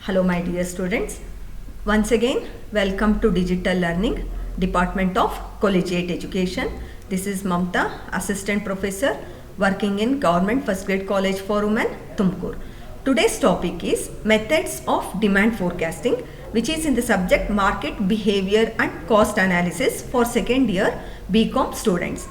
Hello my dear students. Once again, welcome to Digital Learning, Department of Collegiate Education. This is Mamta, Assistant Professor working in Government First Grade College for Women, Tumkur. Today's topic is Methods of Demand Forecasting, which is in the subject Market Behavior and Cost Analysis for second year BCom students.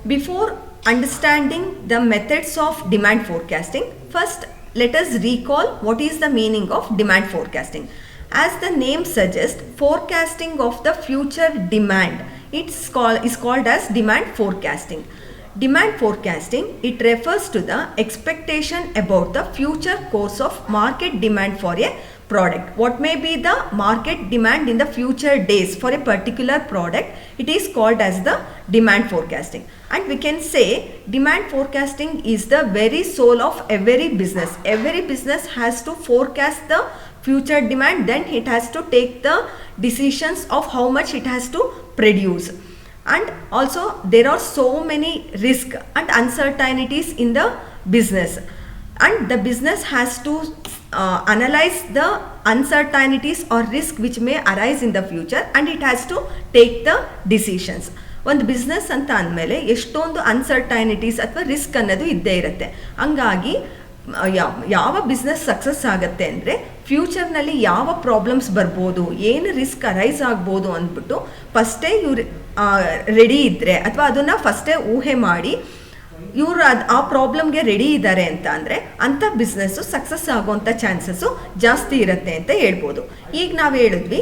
Before understanding the methods of demand forecasting, first let us recall what is the meaning of demand forecasting. As the name suggests, forecasting of the future demand is called as demand forecasting. Demand forecasting, it refers to the expectation about the future course of market demand for a product. What may be the market demand in the future days for a particular product, it is called as the demand forecasting. And we can say demand forecasting is the very soul of every business. Every business has to forecast the future demand, then it has to take the decisions of how much it has to produce. And also there are so many risks and uncertainties in the business, and the business has to analyze the uncertainties or risk which may arise in the future, and it has to take the decisions. ಒಂದು business ಅಂತ ಅಂದಮೇಲೆ ಎಷ್ಟೊಂದು ಅನ್ಸರ್ಟೈನಿಟೀಸ್ ಅಥವಾ risk ಅನ್ನೋದು ಇದ್ದೇ ಇರುತ್ತೆ. ಹಂಗಾಗಿ ಯಾವ ಬಿಸ್ನೆಸ್ ಸಕ್ಸಸ್ ಆಗುತ್ತೆ ಅಂದರೆ ಫ್ಯೂಚರ್ನಲ್ಲಿ ಯಾವ ಪ್ರಾಬ್ಲಮ್ಸ್ ಬರ್ಬೋದು, ಏನು ರಿಸ್ಕ್ ಅರೈಸ್ ಆಗ್ಬೋದು ಅಂದ್ಬಿಟ್ಟು ಫಸ್ಟೇ ಇವ್ರು ರೆಡಿ ಇದ್ದರೆ ಅಥವಾ ಅದನ್ನು ಫಸ್ಟೇ ಊಹೆ ಮಾಡಿ ಇವರು ಆ ಪ್ರಾಬ್ಲಮ್ಗೆ ರೆಡಿ ಇದ್ದಾರೆ ಅಂತ ಅಂದರೆ ಅಂಥ ಬಿಸ್ನೆಸ್ಸು ಸಕ್ಸಸ್ ಆಗೋವಂಥ ಚಾನ್ಸಸ್ಸು ಜಾಸ್ತಿ ಇರುತ್ತೆ ಅಂತ ಹೇಳ್ಬೋದು. ಈಗ ನಾವು ಹೇಳಿದ್ವಿ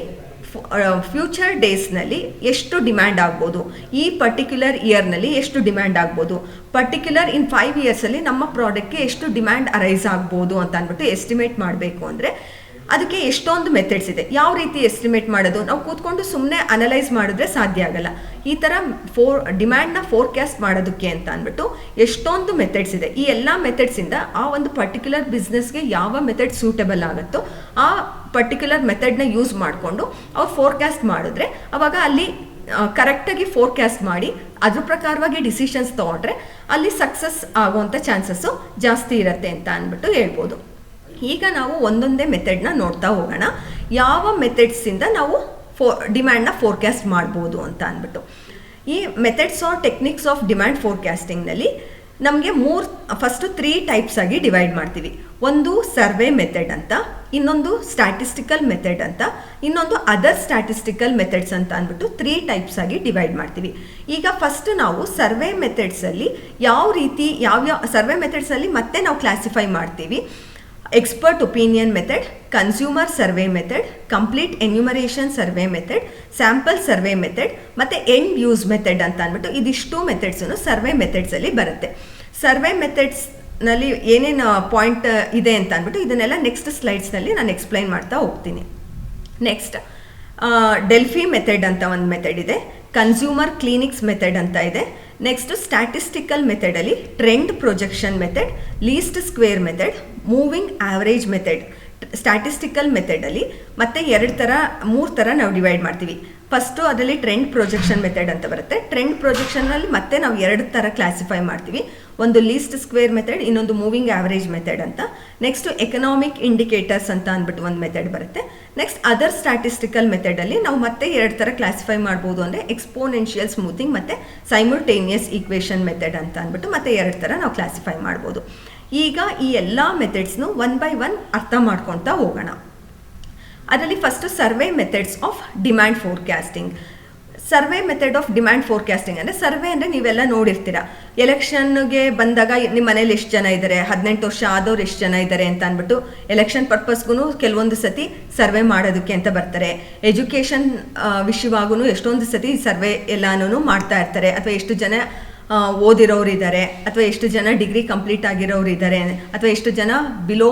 ಫ್ಯೂಚರ್ ಡೇಸ್ನಲ್ಲಿ ಎಷ್ಟು ಡಿಮ್ಯಾಂಡ್ ಆಗ್ಬೋದು, ಈ ಪರ್ಟಿಕ್ಯುಲರ್ ಇಯರ್ನಲ್ಲಿ ಎಷ್ಟು ಡಿಮ್ಯಾಂಡ್ ಆಗ್ಬೋದು, ಪರ್ಟಿಕ್ಯುಲರ್ ಇನ್ 5 ಇಯರ್ಸಲ್ಲಿ ನಮ್ಮ ಪ್ರಾಡಕ್ಟ್ಗೆ ಎಷ್ಟು ಡಿಮ್ಯಾಂಡ್ ಅರೈಸ್ ಆಗ್ಬೋದು ಅಂತ ಅಂದ್ಬಿಟ್ಟು ಎಸ್ಟಿಮೇಟ್ ಮಾಡಬೇಕು ಅಂದರೆ ಅದಕ್ಕೆ ಎಷ್ಟೊಂದು ಮೆಥಡ್ಸ್ ಇದೆ. ಯಾವ ರೀತಿ ಎಸ್ಟಿಮೇಟ್ ಮಾಡೋದು, ನಾವು ಕೂತ್ಕೊಂಡು ಸುಮ್ಮನೆ ಅನಲೈಸ್ ಮಾಡಿದ್ರೆ ಸಾಧ್ಯ ಆಗಲ್ಲ. ಈ ಥರ ಡಿಮ್ಯಾಂಡ್ನ ಫೋರ್ಕಾಸ್ಟ್ ಮಾಡೋದಕ್ಕೆ ಅಂತ ಅಂದ್ಬಿಟ್ಟು ಎಷ್ಟೊಂದು ಮೆಥಡ್ಸ್ ಇದೆ. ಈ ಎಲ್ಲ ಮೆಥಡ್ಸಿಂದ ಆ ಒಂದು ಪರ್ಟಿಕ್ಯುಲರ್ ಬಿಸ್ನೆಸ್ಗೆ ಯಾವ ಮೆಥಡ್ ಸೂಟಬಲ್ ಆಗುತ್ತೋ ಆ ಪರ್ಟಿಕ್ಯುಲರ್ ಮೆಥಡ್ನ ಯೂಸ್ ಮಾಡಿಕೊಂಡು ಅವ್ರು ಫೋರ್ಕಾಸ್ಟ್ ಮಾಡಿದ್ರೆ ಅವಾಗ ಅಲ್ಲಿ ಕರೆಕ್ಟಾಗಿ ಫೋರ್ಕಾಸ್ಟ್ ಮಾಡಿ ಅದ್ರ ಪ್ರಕಾರವಾಗಿ ಡಿಸಿಷನ್ಸ್ ತೊಗೊಂಡ್ರೆ ಅಲ್ಲಿ ಸಕ್ಸಸ್ ಆಗುವಂಥ ಚಾನ್ಸಸ್ಸು ಜಾಸ್ತಿ ಇರುತ್ತೆ ಅಂತ ಅಂದ್ಬಿಟ್ಟು ಹೇಳ್ಬೋದು. ಈಗ ನಾವು ಒಂದೊಂದೇ ಮೆಥಡ್ನ ನೋಡ್ತಾ ಹೋಗೋಣ, ಯಾವ ಮೆಥಡ್ಸಿಂದ ನಾವು ಡಿಮ್ಯಾಂಡ್ನ ಫೋರ್ಕಾಸ್ಟ್ ಮಾಡ್ಬೋದು ಅಂತ ಅಂದ್ಬಿಟ್ಟು. ಈ methods or techniques of demand ಫೋರ್ಕಾಸ್ಟಿಂಗ್ನಲ್ಲಿ ನಮಗೆ ಫಸ್ಟು 3 ಟೈಪ್ಸ್ ಆಗಿ ಡಿವೈಡ್ ಮಾಡ್ತೀವಿ. ಒಂದು ಸರ್ವೆ ಮೆಥಡ್ ಅಂತ, ಇನ್ನೊಂದು ಸ್ಟ್ಯಾಟಿಸ್ಟಿಕಲ್ ಮೆಥಡ್ ಅಂತ, ಇನ್ನೊಂದು ಅದರ್ ಸ್ಟ್ಯಾಟಿಸ್ಟಿಕಲ್ ಮೆಥಡ್ಸ್ ಅಂತ ಅಂದ್ಬಿಟ್ಟು 3 ಟೈಪ್ಸ್ ಆಗಿ ಡಿವೈಡ್ ಮಾಡ್ತೀವಿ. ಈಗ ಫಸ್ಟ್ ನಾವು ಸರ್ವೆ ಮೆಥಡ್ಸಲ್ಲಿ ಯಾವ ರೀತಿ ಸರ್ವೆ ಮೆಥಡ್ಸಲ್ಲಿ ಮತ್ತೆ ನಾವು ಕ್ಲಾಸಿಫೈ ಮಾಡ್ತೀವಿ. Expert opinion method, consumer survey method, complete enumeration survey method, sample survey method ಮತ್ತು ಎಂಡ್ ಯೂಸ್ ಮೆಥಡ್ ಅಂತ ಅಂದ್ಬಿಟ್ಟು ಇದಿಷ್ಟು ಮೆಥಡ್ಸನ್ನು ಸರ್ವೆ ಮೆಥಡ್ಸಲ್ಲಿ ಬರುತ್ತೆ. ಸರ್ವೆ ಮೆಥಡ್ಸ್ನಲ್ಲಿ ಏನೇನು ಪಾಯಿಂಟ್ ಇದೆ ಅಂತ ಅಂದ್ಬಿಟ್ಟು ಇದನ್ನೆಲ್ಲ ನೆಕ್ಸ್ಟ್ ಸ್ಲೈಡ್ಸ್ನಲ್ಲಿ ನಾನು ಎಕ್ಸ್ಪ್ಲೈನ್ ಮಾಡ್ತಾ ಹೋಗ್ತೀನಿ. ನೆಕ್ಸ್ಟ್ ಡೆಲ್ಫಿ ಮೆಥಡ್ ಅಂತ ಒಂದು ಮೆಥಡ್ ಇದೆ, ಕನ್ಸ್ಯೂಮರ್ ಕ್ಲಿನಿಕ್ಸ್ ಮೆಥಡ್ ಅಂತ ಇದೆ. ನೆಕ್ಸ್ಟ್ ಸ್ಟ್ಯಾಟಿಸ್ಟಿಕಲ್ ಮೆಥಡಲ್ಲಿ trend projection method, least square method, moving average method. Statistical ಮೆಥಡಲ್ಲಿ ಮತ್ತೆ 3 ಥರ ನಾವು ಡಿವೈಡ್ ಮಾಡ್ತೀವಿ. ಫಸ್ಟು ಅದರಲ್ಲಿ ಟ್ರೆಂಡ್ ಪ್ರೊಜೆಕ್ಷನ್ ಮೆಥಡ್ ಅಂತ ಬರುತ್ತೆ. ಟ್ರೆಂಡ್ ಪ್ರೊಜೆಕ್ಷನಲ್ಲಿ ಮತ್ತೆ ನಾವು 2 ಥರ ಕ್ಲಾಸಿಫೈ ಮಾಡ್ತೀವಿ. ಒಂದು ಲೀಸ್ಟ್ ಸ್ಕ್ವೇರ್ ಮೆಥಡ್, ಇನ್ನೊಂದು ಮೂವಿಂಗ್ ಆವರೇಜ್ ಮೆಥಡ್ ಅಂತ. ನೆಕ್ಸ್ಟು ಎಕನಾಮಿಕ್ ಇಂಡಿಕೇಟರ್ಸ್ ಅಂತ ಅಂದ್ಬಿಟ್ಟು ಒಂದು ಮೆಥಡ್ ಬರುತ್ತೆ. ನೆಕ್ಸ್ಟ್ ಅದರ್ ಸ್ಟ್ಯಾಟಿಸ್ಟಿಕಲ್ ಮೆಥಡಲ್ಲಿ ನಾವು ಮತ್ತೆ 2 ಥರ ಕ್ಲಾಸಿಫೈ ಮಾಡ್ಬೋದು, ಅಂದರೆ ಎಕ್ಸ್ಪೋನೆನ್ಷಿಯಲ್ ಸ್ಮೂತಿಂಗ್ ಮತ್ತು ಸೈಮಲ್ಟೇನಿಯಸ್ ಈಕ್ವೇಷನ್ ಮೆಥಡ್ ಅಂತ ಅಂದ್ಬಿಟ್ಟು ಮತ್ತೆ 2 ಥರ ನಾವು ಕ್ಲಾಸಿಫೈ ಮಾಡ್ಬೋದು. ಈಗ ಈ ಎಲ್ಲ ಮೆಥಡ್ಸ್ನು 1 by 1 ಅರ್ಥ ಮಾಡ್ಕೊಳ್ತಾ ಹೋಗೋಣ. ಅದರಲ್ಲಿ first survey methods of demand forecasting. Survey method of demand forecasting ಅಂದರೆ ಸರ್ವೆ ಅಂದರೆ ನೀವೆಲ್ಲ ನೋಡಿರ್ತೀರ, ಎಲೆಕ್ಷನ್ಗೆ ಬಂದಾಗ ನಿಮ್ಮ ಮನೇಲಿ ಎಷ್ಟು ಜನ ಇದ್ದಾರೆ, 18 ವರ್ಷ ಆದವ್ರು ಎಷ್ಟು ಜನ ಇದ್ದಾರೆ ಅಂತ ಅಂದ್ಬಿಟ್ಟು ಎಲೆಕ್ಷನ್ ಪರ್ಪಸ್ಗೂ ಕೆಲವೊಂದು ಸತಿ ಸರ್ವೆ ಮಾಡೋದಕ್ಕೆ ಅಂತ ಬರ್ತಾರೆ. ಎಜುಕೇಷನ್ ವಿಷಯವಾಗೂ ಎಷ್ಟೊಂದು ಸತಿ ಸರ್ವೆ ಎಲ್ಲನೂ ಮಾಡ್ತಾ ಇರ್ತಾರೆ. ಅಥವಾ ಎಷ್ಟು ಜನ ಓದಿರೋರು ಇದ್ದಾರೆ, ಅಥವಾ ಎಷ್ಟು ಜನ ಡಿಗ್ರಿ ಕಂಪ್ಲೀಟ್ ಆಗಿರೋರು ಇದ್ದಾರೆ, ಅಥವಾ ಎಷ್ಟು ಜನ ಬಿಲೋ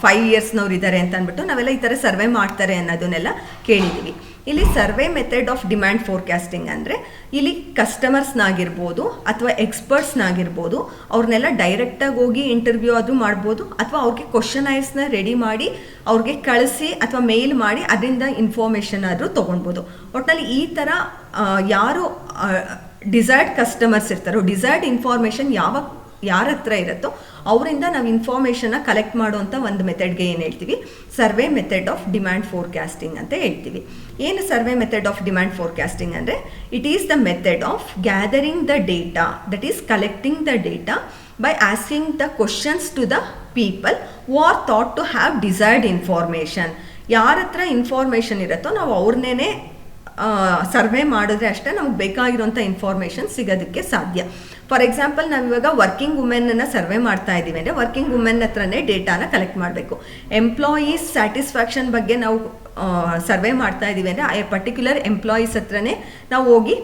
5 ಇಯರ್ಸ್ನವ್ರು ಇದ್ದಾರೆ ಅಂತ ಅಂದ್ಬಿಟ್ಟು ನಾವೆಲ್ಲ ಈ ಥರ ಸರ್ವೆ ಮಾಡ್ತಾರೆ ಅನ್ನೋದನ್ನೆಲ್ಲ ಕೇಳಿದ್ದೀವಿ. ಇಲ್ಲಿ survey method of demand forecasting ಅಂದರೆ ಇಲ್ಲಿ ಕಸ್ಟಮರ್ಸ್ನಾಗಿರ್ಬೋದು ಅಥವಾ ಎಕ್ಸ್ಪರ್ಟ್ಸ್ನಾಗಿರ್ಬೋದು ಅವ್ರನ್ನೆಲ್ಲ ಡೈರೆಕ್ಟಾಗಿ ಹೋಗಿ ಇಂಟರ್ವ್ಯೂ ಆದರೂ ಮಾಡ್ಬೋದು, ಅಥವಾ ಅವ್ರಿಗೆ ಕ್ವಶನೈರ್ಸ್ನ ರೆಡಿ ಮಾಡಿ ಅವ್ರಿಗೆ ಕಳಿಸಿ ಅಥವಾ ಮೇಲ್ ಮಾಡಿ ಅದರಿಂದ ಇನ್ಫಾರ್ಮೇಷನ್ ಆದರೂ ತೊಗೊಳ್ಬೋದು. ಒಟ್ಟಿನಲ್ಲಿ ಈ ಥರ ಯಾರು ಡಿಸೈರ್ಡ್ ಕಸ್ಟಮರ್ಸ್ ಇರ್ತಾರೋ, ಡಿಸೈರ್ಡ್ ಇನ್ಫಾರ್ಮೇಷನ್ ಯಾವ ಯಾರ ಹತ್ರ ಇರುತ್ತೋ ಅವರಿಂದ ನಾವು ಇನ್ಫಾರ್ಮೇಷನ್ನ ಕಲೆಕ್ಟ್ ಮಾಡುವಂಥ ಒಂದು ಮೆಥಡ್ಗೆ ಏನು ಹೇಳ್ತೀವಿ, survey method of demand forecasting ಅಂತ ಹೇಳ್ತೀವಿ. ಏನು survey method of demand forecasting ಅಂದರೆ, it is the method of gathering the data, that is collecting the data by asking the questions to the people who are thought to have desired information. ಯಾರ ಹತ್ರ information ಇರುತ್ತೋ ನಾವು ಅವ್ರನ್ನೇ survey ಮಾಡಿದ್ರೆ ಅಷ್ಟೇ ನಮ್ಗೆ ಬೇಕಾಗಿರೋಂಥ information ಸಿಗೋದಕ್ಕೆ ಸಾಧ್ಯ. ಫಾರ್ ಎಕ್ಸಾಂಪಲ್, ನಾವಿವಾಗ ವರ್ಕಿಂಗ್ ವುಮೆನ್ನ ಸರ್ವೆ ಮಾಡ್ತಾ ಇದ್ದೀವಿ ಅಂದರೆ ವರ್ಕಿಂಗ್ ವುಮೆನ್ ಹತ್ರನೇ ಡೇಟಾನ ಕಲೆಕ್ಟ್ ಮಾಡಬೇಕು. ಎಂಪ್ಲಾಯೀಸ್ ಸ್ಯಾಟಿಸ್ಫ್ಯಾಕ್ಷನ್ ಬಗ್ಗೆ ನಾವು ಸರ್ವೆ ಮಾಡ್ತಾ ಇದ್ದೀವಿ ಅಂದರೆ ಆ ಪರ್ಟಿಕ್ಯುಲರ್ ಎಂಪ್ಲಾಯೀಸ್ ಹತ್ರನೇ ನಾವು ಹೋಗಿ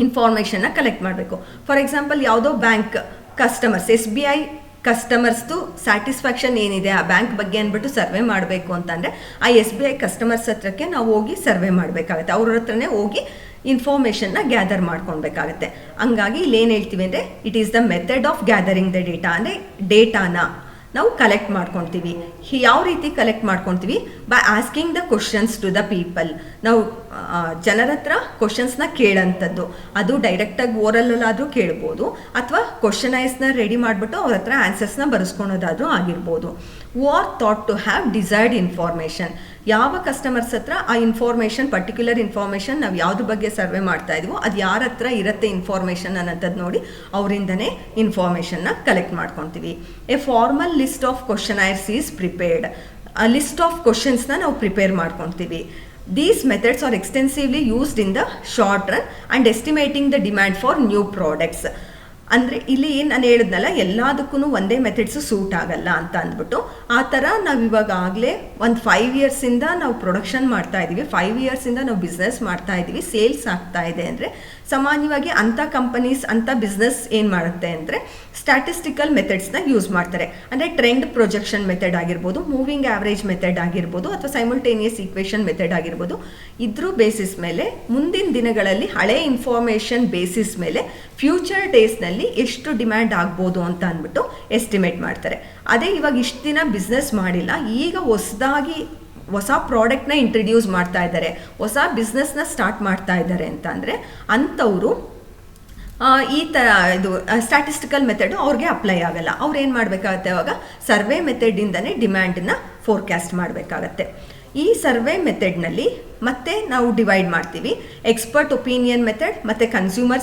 ಇನ್ಫಾರ್ಮೇಷನ್ನ ಕಲೆಕ್ಟ್ ಮಾಡಬೇಕು. ಫಾರ್ ಎಕ್ಸಾಂಪಲ್, ಯಾವುದೋ ಬ್ಯಾಂಕ್ ಕಸ್ಟಮರ್ಸ್, SBI ಕಸ್ಟಮರ್ಸ್ದು ಸ್ಯಾಟಿಸ್ಫ್ಯಾಕ್ಷನ್ ಏನಿದೆ ಆ ಬ್ಯಾಂಕ್ ಬಗ್ಗೆ ಅಂದ್ಬಿಟ್ಟು ಸರ್ವೆ ಮಾಡಬೇಕು ಅಂತಂದರೆ ಆ SBI ಕಸ್ಟಮರ್ಸ್ ಹತ್ರಕ್ಕೆ ನಾವು ಹೋಗಿ ಸರ್ವೆ ಮಾಡಬೇಕಾಗತ್ತೆ, ಅವ್ರ ಹತ್ರನೇ ಹೋಗಿ ಇನ್ಫಾರ್ಮೇಷನ್ನ ಗ್ಯಾದರ್ ಮಾಡ್ಕೊಳ್ಬೇಕಾಗತ್ತೆ. ಹಂಗಾಗಿ ಇಲ್ಲಿ ಏನು ಹೇಳ್ತೀವಿ ಅಂದರೆ, it is the method of gathering the data, ಅಂದರೆ ಡೇಟಾನ ನಾವು ಕಲೆಕ್ಟ್ ಮಾಡ್ಕೊಳ್ತೀವಿ. ಯಾವ ರೀತಿ ಕಲೆಕ್ಟ್ ಮಾಡ್ಕೊಳ್ತೀವಿ? By asking the questions to the people. ನಾವು ಜನರ ಹತ್ರ ಕ್ವಶನ್ಸ್ನ ಕೇಳೋಂಥದ್ದು, ಅದು ಡೈರೆಕ್ಟಾಗಿ ಓರಲ್ಲಾದರೂ ಕೇಳ್ಬೋದು, ಅಥವಾ ಕ್ವಶನೈಸ್ನ ರೆಡಿ ಮಾಡಿಬಿಟ್ಟು ಅವ್ರ ಹತ್ರ ಆನ್ಸರ್ಸ್ನ ಬರೆಸ್ಕೊಳೋದಾದರೂ ಆಗಿರ್ಬೋದು. Who are thought to have desired information. ಯಾವ ಕಸ್ಟಮರ್ಸ್ ಹತ್ರ ಆ ಇನ್ಫಾರ್ಮೇಷನ್, ಪರ್ಟಿಕ್ಯುಲರ್ ಇನ್ಫಾರ್ಮೇಷನ್ ನಾವು ಯಾವುದ್ರ ಬಗ್ಗೆ ಸರ್ವೆ ಮಾಡ್ತಾ ಇದೀವೋ ಅದು ಯಾರ ಹತ್ರ ಇರುತ್ತೆ ಇನ್ಫಾರ್ಮೇಷನ್ ಅನ್ನೋಂಥದ್ದು ನೋಡಿ ಅವರಿಂದನೇ ಇನ್ಫಾರ್ಮೇಷನ್ನ ಕಲೆಕ್ಟ್ ಮಾಡ್ಕೊತೀವಿ. A formal list of questionnaires is prepared. ಆ ಲಿಸ್ಟ್ ಆಫ್ ಕ್ವಶನ್ಸ್ನ ನಾವು ಪ್ರಿಪೇರ್ ಮಾಡ್ಕೊತೀವಿ. These methods are extensively used in the short run and estimating the demand for new products. ಅಂದರೆ ಇಲ್ಲಿ ನಾನು ಹೇಳಿದ್ನಲ್ಲ, ಎಲ್ಲದಕ್ಕೂ ಒಂದೇ ಮೆಥಡ್ಸು ಸೂಟ್ ಆಗಲ್ಲ ಅಂತ ಅಂದ್ಬಿಟ್ಟು, ಆ ಥರ ನಾವು ಇವಾಗ ಆಗಲೇ ಒಂದು 5 ಇಯರ್ಸಿಂದ ನಾವು ಪ್ರೊಡಕ್ಷನ್ ಮಾಡ್ತಾ ಇದ್ದೀವಿ, 5 ಇಯರ್ಸಿಂದ ನಾವು ಬಿಸ್ನೆಸ್ ಮಾಡ್ತಾ ಇದ್ದೀವಿ, ಸೇಲ್ಸ್ ಆಗ್ತಾ ಇದೆ ಅಂದರೆ ಸಾಮಾನ್ಯವಾಗಿ ಅಂಥ ಕಂಪನೀಸ್, ಅಂಥ ಬಿಸ್ನೆಸ್ ಏನು ಮಾಡುತ್ತೆ ಅಂದರೆ ಸ್ಟ್ಯಾಟಿಸ್ಟಿಕಲ್ ಮೆಥಡ್ಸ್ನ ಯೂಸ್ ಮಾಡ್ತಾರೆ. ಅಂದರೆ ಟ್ರೆಂಡ್ ಪ್ರೊಜೆಕ್ಷನ್ ಮೆಥಡ್ ಆಗಿರ್ಬೋದು, ಮೂವಿಂಗ್ ಆವ್ರೇಜ್ ಮೆಥಡ್ ಆಗಿರ್ಬೋದು, ಅಥವಾ ಸೈಮಲ್ಟೇನಿಯಸ್ ಈಕ್ವೇಷನ್ ಮೆಥಡ್ ಆಗಿರ್ಬೋದು. ಇದ್ರ ಬೇಸಿಸ್ ಮೇಲೆ ಮುಂದಿನ ದಿನಗಳಲ್ಲಿ ಹಳೆ ಇನ್ಫಾರ್ಮೇಷನ್ ಬೇಸಿಸ್ ಮೇಲೆ ಫ್ಯೂಚರ್ ಡೇಸ್ನಲ್ಲಿ ಎಷ್ಟು ಡಿಮ್ಯಾಂಡ್ ಆಗ್ಬೋದು ಅಂತ ಅಂದ್ಬಿಟ್ಟು ಎಸ್ಟಿಮೇಟ್ ಮಾಡ್ತಾರೆ. ಅದೇ ಇವಾಗ ಇಷ್ಟು ದಿನ ಬಿಸ್ನೆಸ್ ಮಾಡಿಲ್ಲ, ಈಗ ಹೊಸ ಪ್ರಾಡಕ್ಟ್ನ ಇಂಟ್ರಡ್ಯೂಸ್ ಮಾಡ್ತಾ ಇದ್ದಾರೆ, ಹೊಸ ಬಿಸ್ನೆಸ್ನ ಸ್ಟಾರ್ಟ್ ಮಾಡ್ತಾ ಇದ್ದಾರೆ ಅಂತ ಅಂದರೆ ಅಂಥವರು ಈ ಥರ ಇದು ಸ್ಟ್ಯಾಟಿಸ್ಟಿಕಲ್ ಮೆಥಡು ಅವ್ರಿಗೆ ಅಪ್ಲೈ ಆಗಲ್ಲ. ಅವ್ರು ಏನು ಮಾಡಬೇಕಾಗತ್ತೆ, ಅವಾಗ ಸರ್ವೆ ಮೆಥಡಿಂದನೇ ಡಿಮ್ಯಾಂಡನ್ನ ಫೋರ್ಕಾಸ್ಟ್ ಮಾಡಬೇಕಾಗತ್ತೆ. ಈ ಸರ್ವೆ ಮೆಥಡ್ನಲ್ಲಿ ಮತ್ತೆ ನಾವು ಡಿವೈಡ್ ಮಾಡ್ತೀವಿ, ಎಕ್ಸ್ಪರ್ಟ್ ಒಪಿನಿಯನ್ ಮೆಥಡ್ ಮತ್ತು ಕನ್ಸ್ಯೂಮರ್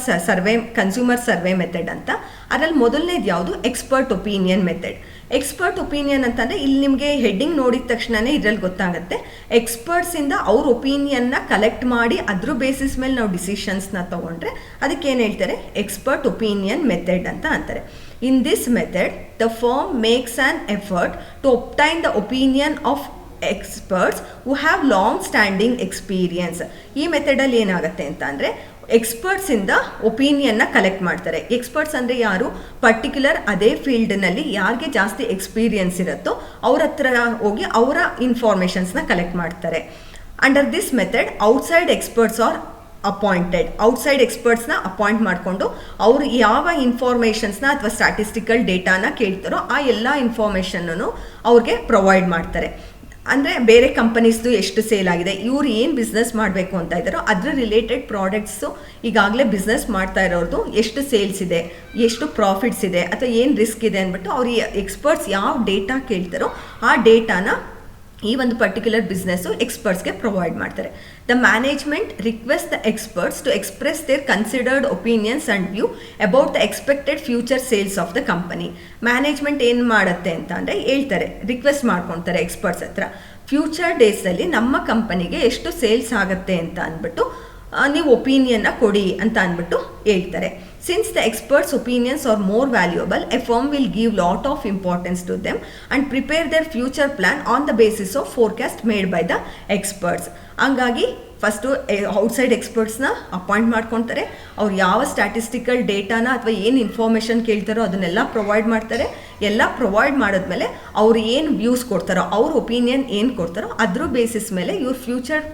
ಸರ್ವೆ ಮೆಥಡ್ ಅಂತ. ಅದರಲ್ಲಿ ಮೊದಲನೇದು ಯಾವುದು? Expert opinion method. Expert opinion ಅಂತಂದರೆ ಇಲ್ಲಿ ನಿಮಗೆ ಹೆಡ್ಡಿಂಗ್ ನೋಡಿದ ತಕ್ಷಣವೇ ಇದರಲ್ಲಿ ಗೊತ್ತಾಗುತ್ತೆ, ಎಕ್ಸ್ಪರ್ಟ್ಸಿಂದ ಅವ್ರ ಒಪಿನಿಯನ್ನ ಕಲೆಕ್ಟ್ ಮಾಡಿ ಅದ್ರ ಬೇಸಿಸ್ ಮೇಲೆ ನಾವು ಡಿಸಿಷನ್ಸ್ನ ತೊಗೊಂಡ್ರೆ ಅದಕ್ಕೇನು ಹೇಳ್ತಾರೆ? ಎಕ್ಸ್ಪರ್ಟ್ ಒಪಿನಿಯನ್ ಮೆಥಡ್ ಅಂತ ಅಂತಾರೆ. In this method the firm makes an effort to obtain the opinion of experts who have long standing experience. ಈ ಮೆಥಡಲ್ಲಿ ಏನಾಗುತ್ತೆ ಅಂತ ಅಂದರೆ ಎಕ್ಸ್ಪರ್ಟ್ಸಿಂದ ಒಪಿನಿಯನ್ನ ಕಲೆಕ್ಟ್ ಮಾಡ್ತಾರೆ. ಎಕ್ಸ್ಪರ್ಟ್ಸ್ ಅಂದರೆ ಯಾರು? ಪರ್ಟಿಕ್ಯುಲರ್ ಅದೇ ಫೀಲ್ಡ್ನಲ್ಲಿ ಯಾರಿಗೆ ಜಾಸ್ತಿ ಎಕ್ಸ್ಪೀರಿಯನ್ಸ್ ಇರುತ್ತೋ ಅವ್ರ ಹತ್ರ ಹೋಗಿ ಅವರ ಇನ್ಫಾರ್ಮೇಷನ್ಸ್ನ ಕಲೆಕ್ಟ್ ಮಾಡ್ತಾರೆ. Under this method outside experts are appointed. Outside ಎಕ್ಸ್ಪರ್ಟ್ಸ್ನ ಅಪಾಯಿಂಟ್ ಮಾಡಿಕೊಂಡು ಅವರು ಯಾವ ಇನ್ಫಾರ್ಮೇಷನ್ಸ್ನ ಅಥವಾ ಸ್ಟ್ಯಾಟಿಸ್ಟಿಕಲ್ ಡೇಟಾನ ಕೇಳ್ತಾರೋ ಆ ಎಲ್ಲ ಇನ್ಫಾರ್ಮೇಷನ್ನೂ ಅವ್ರಿಗೆ ಪ್ರೊವೈಡ್ ಮಾಡ್ತಾರೆ. ಅಂದರೆ ಬೇರೆ ಕಂಪನೀಸ್ದು ಎಷ್ಟು ಸೇಲ್ ಆಗಿದೆ, ಇವ್ರು ಏನು ಬಿಸ್ನೆಸ್ ಮಾಡಬೇಕು ಅಂತ ಇದ್ದಾರೋ ಅದ್ರ ರಿಲೇಟೆಡ್ ಪ್ರಾಡಕ್ಟ್ಸು ಈಗಾಗಲೇ ಬಿಸ್ನೆಸ್ ಮಾಡ್ತಾ ಇರೋರ್ದು ಎಷ್ಟು ಸೇಲ್ಸ್ ಇದೆ, ಎಷ್ಟು ಪ್ರಾಫಿಟ್ಸ್ ಇದೆ, ಅಥವಾ ಏನು ರಿಸ್ಕ್ ಇದೆ ಅಂದ್ಬಿಟ್ಟು ಅವ್ರು ಎಕ್ಸ್ಪರ್ಟ್ಸ್ ಯಾವ ಡೇಟಾ ಕೇಳ್ತಾರೋ ಆ ಡೇಟಾನ ಈ ಒಂದು ಪರ್ಟಿಕ್ಯುಲರ್ ಬಿಸ್ನೆಸ್ಸು ಎಕ್ಸ್ಪರ್ಟ್ಸ್ಗೆ ಪ್ರೊವೈಡ್ ಮಾಡ್ತಾರೆ. The management request the experts to express their considered opinions and view about the expected future sales of the company. Management ಏನು ಮಾಡುತ್ತೆ ಅಂತ ಅಂದರೆ ಹೇಳ್ತಾರೆ, ರಿಕ್ವೆಸ್ಟ್ ಮಾಡ್ಕೊತಾರೆ ಎಕ್ಸ್ಪರ್ಟ್ಸ್ ಹತ್ರ, ಫ್ಯೂಚರ್ ಡೇಸಲ್ಲಿ ನಮ್ಮ ಕಂಪನಿಗೆ ಎಷ್ಟು ಸೇಲ್ಸ್ ಆಗುತ್ತೆ ಅಂತ ಅಂದ್ಬಿಟ್ಟು ನೀವು ಒಪಿನಿಯನ್ನ ಕೊಡಿ ಅಂತ ಅಂದ್ಬಿಟ್ಟು ಹೇಳ್ತಾರೆ. Since the experts' opinions are more valuable, a firm will give lot of importance to them and prepare their future plan on the basis of forecast made by the experts. ಹಂಗಾಗಿ first outside ಎಕ್ಸ್ಪರ್ಟ್ಸ್ನ appoint ಮಾಡ್ಕೊತಾರೆ, ಅವ್ರು ಯಾವ statistical ಡೇಟಾನ ಅಥವಾ ಏನು information ಕೇಳ್ತಾರೋ ಅದನ್ನೆಲ್ಲ provide ಮಾಡ್ತಾರೆ. ಎಲ್ಲ ಪ್ರೊವೈಡ್ ಮಾಡಿದ್ಮೇಲೆ ಅವ್ರು ಏನು ವ್ಯೂಸ್ ಕೊಡ್ತಾರೋ, ಅವ್ರ ಒಪಿನಿಯನ್ ಏನು ಕೊಡ್ತಾರೋ ಅದ್ರ ಬೇಸಿಸ್ ಮೇಲೆ ಇವ್ರ ಫ್ಯೂಚರ್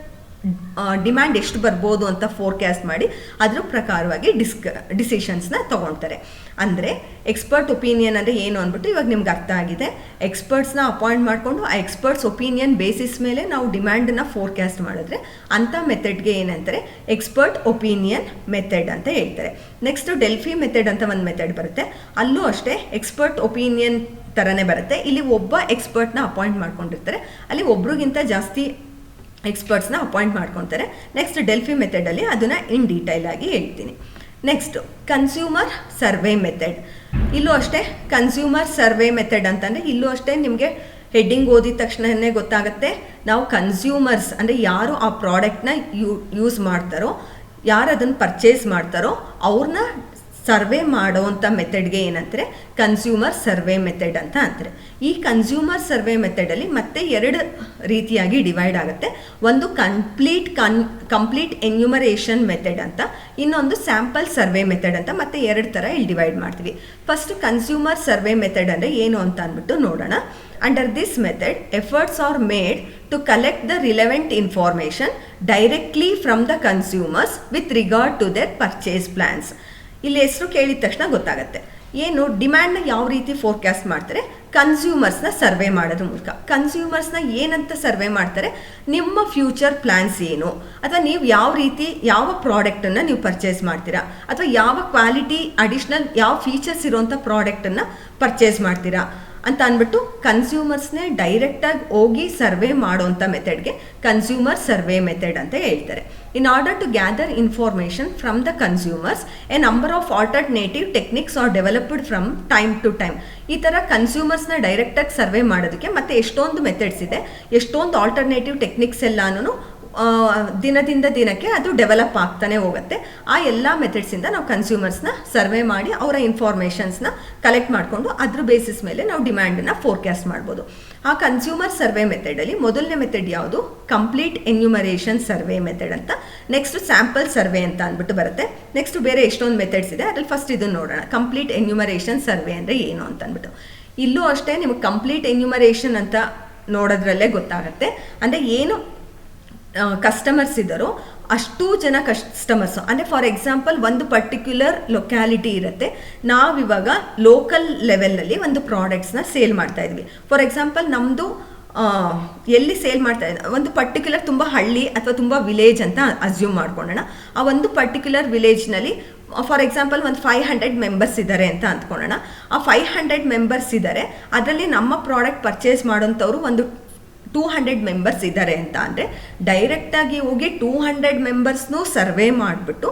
ಡಿಮ್ಯಾಂಡ್ ಎಷ್ಟು ಬರ್ಬೋದು ಅಂತ ಫೋರ್ಕ್ಯಾಸ್ಟ್ ಮಾಡಿ ಅದ್ರ ಪ್ರಕಾರವಾಗಿ ಡಿಸಿಷನ್ಸ್ನ ತೊಗೊಳ್ತಾರೆ. ಅಂದರೆ ಎಕ್ಸ್ಪರ್ಟ್ ಒಪಿನಿಯನ್ ಅಂದರೆ ಏನು ಅಂದ್ಬಿಟ್ಟು ಇವಾಗ ನಿಮ್ಗೆ ಅರ್ಥ ಆಗಿದೆ. ಎಕ್ಸ್ಪರ್ಟ್ಸ್ನ ಅಪಾಯಿಂಟ್ ಮಾಡಿಕೊಂಡು ಆ ಎಕ್ಸ್ಪರ್ಟ್ಸ್ ಒಪಿನಿಯನ್ ಬೇಸಿಸ್ ಮೇಲೆ ನಾವು ಡಿಮ್ಯಾಂಡನ್ನು ಫೋರ್ಕ್ಯಾಸ್ಟ್ ಮಾಡಿದ್ರೆ ಅಂಥ ಮೆಥಡ್ಗೆ ಏನಂತಾರೆ ಎಕ್ಸ್ಪರ್ಟ್ ಒಪಿನಿಯನ್ ಮೆಥಡ್ ಅಂತ ಹೇಳ್ತಾರೆ. ನೆಕ್ಸ್ಟು ಡೆಲ್ಫಿ ಮೆಥಡ್ ಅಂತ ಒಂದು ಮೆಥಡ್ ಬರುತ್ತೆ. ಅಲ್ಲೂ ಅಷ್ಟೇ ಎಕ್ಸ್ಪರ್ಟ್ ಒಪಿನಿಯನ್ ಥರನೇ ಬರುತ್ತೆ. ಇಲ್ಲಿ ಒಬ್ಬ ಎಕ್ಸ್ಪರ್ಟ್ನ ಅಪಾಯಿಂಟ್ ಮಾಡ್ಕೊಂಡಿರ್ತಾರೆ, ಅಲ್ಲಿ ಒಬ್ರಿಗಿಂತ ಜಾಸ್ತಿ ಎಕ್ಸ್ಪರ್ಟ್ಸ್ನ ಅಪಾಯಿಂಟ್ ಮಾಡ್ಕೊತಾರೆ. ನೆಕ್ಸ್ಟ್ ಡೆಲ್ಫಿ ಮೆಥಡಲ್ಲಿ ಅದನ್ನು ಇನ್ ಡೀಟೈಲ್ ಆಗಿ ಹೇಳ್ತೀನಿ. Next consumer survey method. ಇಲ್ಲೂ ಅಷ್ಟೇ ಕನ್ಸ್ಯೂಮರ್ ಸರ್ವೆ ಮೆಥಡ್ ಅಂತಂದರೆ ಇಲ್ಲೂ ಅಷ್ಟೇ ನಿಮಗೆ ಹೆಡ್ಡಿಂಗ್ ಓದಿದ ತಕ್ಷಣವೇ ಗೊತ್ತಾಗುತ್ತೆ ನಾವು ಕನ್ಸ್ಯೂಮರ್ಸ್ ಅಂದರೆ ಯಾರು ಆ ಪ್ರಾಡಕ್ಟ್ನ ಯೂಸ್ ಮಾಡ್ತಾರೋ, ಯಾರು ಅದನ್ನು ಪರ್ಚೇಸ್ ಮಾಡ್ತಾರೋ ಅವ್ರನ್ನ ಸರ್ವೆ ಮಾಡೋವಂಥ ಮೆಥಡ್ಗೆ ಏನಂತಾರೆ ಕನ್ಸ್ಯೂಮರ್ ಸರ್ವೆ ಮೆಥಡ್ ಅಂತ ಅಂತಾರೆ. ಈ ಕನ್ಸ್ಯೂಮರ್ ಸರ್ವೆ ಮೆಥಡಲ್ಲಿ ಮತ್ತೆ ಎರಡು ರೀತಿಯಾಗಿ ಡಿವೈಡ್ ಆಗುತ್ತೆ. ಒಂದು ಕಂಪ್ಲೀಟ್ ಎನ್ಯುಮರೇಷನ್ ಮೆಥಡ್ ಅಂತ, ಇನ್ನೊಂದು ಸ್ಯಾಂಪಲ್ ಸರ್ವೆ ಮೆಥಡ್ ಅಂತ. ಮತ್ತೆ ಎರಡು ಥರ ಇಲ್ಲಿ ಡಿವೈಡ್ ಮಾಡ್ತೀವಿ. ಫಸ್ಟ್ ಕನ್ಸ್ಯೂಮರ್ ಸರ್ವೆ ಮೆಥಡ್ ಅಂದರೆ ಏನು ಅಂತ ಅಂದ್ಬಿಟ್ಟು ನೋಡೋಣ. Under this method, efforts are made to collect the relevant information directly from the consumers with regard to their purchase plans. ಇಲ್ಲಿ ಹೆಸರು ಕೇಳಿದ ತಕ್ಷಣ ಗೊತ್ತಾಗುತ್ತೆ ಏನು ಡಿಮ್ಯಾಂಡ್ನ ಯಾವ ರೀತಿ ಫೋರ್ಕ್ಯಾಸ್ಟ್ ಮಾಡ್ತಾರೆ. ಕನ್ಸ್ಯೂಮರ್ಸ್ನ ಸರ್ವೆ ಮಾಡೋದ್ರ ಮೂಲಕ. ಕನ್ಸ್ಯೂಮರ್ಸ್ನ ಏನಂತ ಸರ್ವೆ ಮಾಡ್ತಾರೆ, ನಿಮ್ಮ ಫ್ಯೂಚರ್ ಪ್ಲ್ಯಾನ್ಸ್ ಏನು, ಅಥವಾ ನೀವು ಯಾವ ಪ್ರಾಡಕ್ಟನ್ನು ನೀವು ಪರ್ಚೇಸ್ ಮಾಡ್ತೀರಾ, ಅಥವಾ ಯಾವ ಕ್ವಾಲಿಟಿ ಅಡಿಷ್ನಲ್ ಯಾವ ಫೀಚರ್ಸ್ ಇರೋವಂಥ ಪ್ರಾಡಕ್ಟನ್ನು ಪರ್ಚೇಸ್ ಮಾಡ್ತೀರಾ ಅಂತ ಅಂದ್ಬಿಟ್ಟು ಕನ್ಸ್ಯೂಮರ್ಸ್ನೇ ಡೈರೆಕ್ಟಾಗಿ ಹೋಗಿ ಸರ್ವೆ ಮಾಡೋವಂಥ ಮೆಥಡ್ಗೆ ಕನ್ಸ್ಯೂಮರ್ ಸರ್ವೆ ಮೆಥಡ್ ಅಂತ ಹೇಳ್ತಾರೆ. In order to gather information from the consumers a number of alternative techniques are developed from time to time. ಈ ಥರ ಕನ್ಸ್ಯೂಮರ್ಸ್ನ ಡೈರೆಕ್ಟಾಗಿ ಸರ್ವೆ ಮಾಡೋದಕ್ಕೆ ಮತ್ತೆ ಎಷ್ಟೊಂದು ಮೆಥಡ್ಸ್ ಇದೆ, ಎಷ್ಟೊಂದು ಆಲ್ಟರ್ನೇಟಿವ್ ಟೆಕ್ನಿಕ್ಸ್ ಎಲ್ಲಾನು ದಿನದಿಂದ ದಿನಕ್ಕೆ ಅದು ಡೆವಲಪ್ ಆಗ್ತಾನೆ ಹೋಗುತ್ತೆ. ಆ ಎಲ್ಲ ಮೆಥಡ್ಸಿಂದ ನಾವು ಕನ್ಸ್ಯೂಮರ್ಸ್ನ ಸರ್ವೆ ಮಾಡಿ ಅವರ ಇನ್ಫಾರ್ಮೇಷನ್ಸ್ನ ಕಲೆಕ್ಟ್ ಮಾಡಿಕೊಂಡು ಅದ್ರ ಬೇಸಿಸ್ ಮೇಲೆ ನಾವು ಡಿಮ್ಯಾಂಡನ್ನು ಫೋರ್ಕ್ಯಾಸ್ಟ್ ಮಾಡ್ಬೋದು. ಆ ಕನ್ಸ್ಯೂಮರ್ ಸರ್ವೆ ಮೆಥಡಲ್ಲಿ ಮೊದಲನೇ ಮೆಥಡ್ ಯಾವುದು ಕಂಪ್ಲೀಟ್ ಎನ್ಯುಮರೇಷನ್ ಸರ್ವೆ ಮೆಥಡ್ ಅಂತ. ನೆಕ್ಸ್ಟ್ ಸ್ಯಾಂಪಲ್ ಸರ್ವೆ ಅಂತ ಅಂದ್ಬಿಟ್ಟು ಬರುತ್ತೆ. ನೆಕ್ಸ್ಟ್ ಬೇರೆ ಎಷ್ಟೊಂದು ಮೆಥಡ್ಸ್ ಇದೆ, ಅದ್ರಲ್ಲಿ ಫಸ್ಟ್ ಇದನ್ನು ನೋಡೋಣ. ಕಂಪ್ಲೀಟ್ ಎನ್ಯುಮರೇಷನ್ ಸರ್ವೆ ಅಂದರೆ ಏನು ಅಂತ ಅಂದ್ಬಿಟ್ಟು ಇಲ್ಲೂ ಅಷ್ಟೇ ನಿಮಗೆ ಕಂಪ್ಲೀಟ್ ಎನ್ಯುಮರೇಷನ್ ಅಂತ ನೋಡೋದ್ರಲ್ಲೇ ಗೊತ್ತಾಗುತ್ತೆ. ಅಂದರೆ ಏನು ಕಸ್ಟಮರ್ಸ್ ಇದ್ದಾರೋ ಅಷ್ಟೂ ಜನ ಕಸ್ಟಮರ್ಸು. ಅಂದರೆ ಫಾರ್ ಎಕ್ಸಾಂಪಲ್ ಒಂದು ಪರ್ಟಿಕ್ಯುಲರ್ ಲೊಕ್ಯಾಲಿಟಿ ಇರುತ್ತೆ, ನಾವಿವಾಗ ಲೋಕಲ್ ಲೆವೆಲಲ್ಲಿ ಒಂದು ಪ್ರಾಡಕ್ಟ್ಸ್ನ ಸೇಲ್ ಮಾಡ್ತಾ ಇದ್ವಿ. ಫಾರ್ ಎಕ್ಸಾಂಪಲ್ ನಮ್ಮದು ಎಲ್ಲಿ ಸೇಲ್ ಮಾಡ್ತಾ ಇದ್ದ ಒಂದು ಪರ್ಟಿಕ್ಯುಲರ್ ತುಂಬ ಹಳ್ಳಿ ಅಥವಾ ತುಂಬ ವಿಲೇಜ್ ಅಂತ ಅಸ್ಯೂಮ್ ಮಾಡ್ಕೊಳ್ಳೋಣ. ಆ ಒಂದು ಪರ್ಟಿಕ್ಯುಲರ್ ವಿಲೇಜ್ನಲ್ಲಿ ಫಾರ್ ಎಕ್ಸಾಂಪಲ್ ಒಂದು 500 ಮೆಂಬರ್ಸ್ ಇದ್ದಾರೆ ಅಂತ ಅಂದ್ಕೊಳ್ಳೋಣ. ಆ 500 ಮೆಂಬರ್ಸ್ ಇದ್ದಾರೆ, ಅದರಲ್ಲಿ ನಮ್ಮ ಪ್ರಾಡಕ್ಟ್ ಪರ್ಚೇಸ್ ಮಾಡೋಂಥವ್ರು ಒಂದು 200 ಮೆಂಬರ್ಸ್ ಇದ್ದಾರೆ ಅಂತ ಅಂದರೆ ಡೈರೆಕ್ಟಾಗಿ ಹೋಗಿ 200 ಮೆಂಬರ್ಸ್ನೂ ಸರ್ವೆ ಮಾಡಿಬಿಟ್ಟು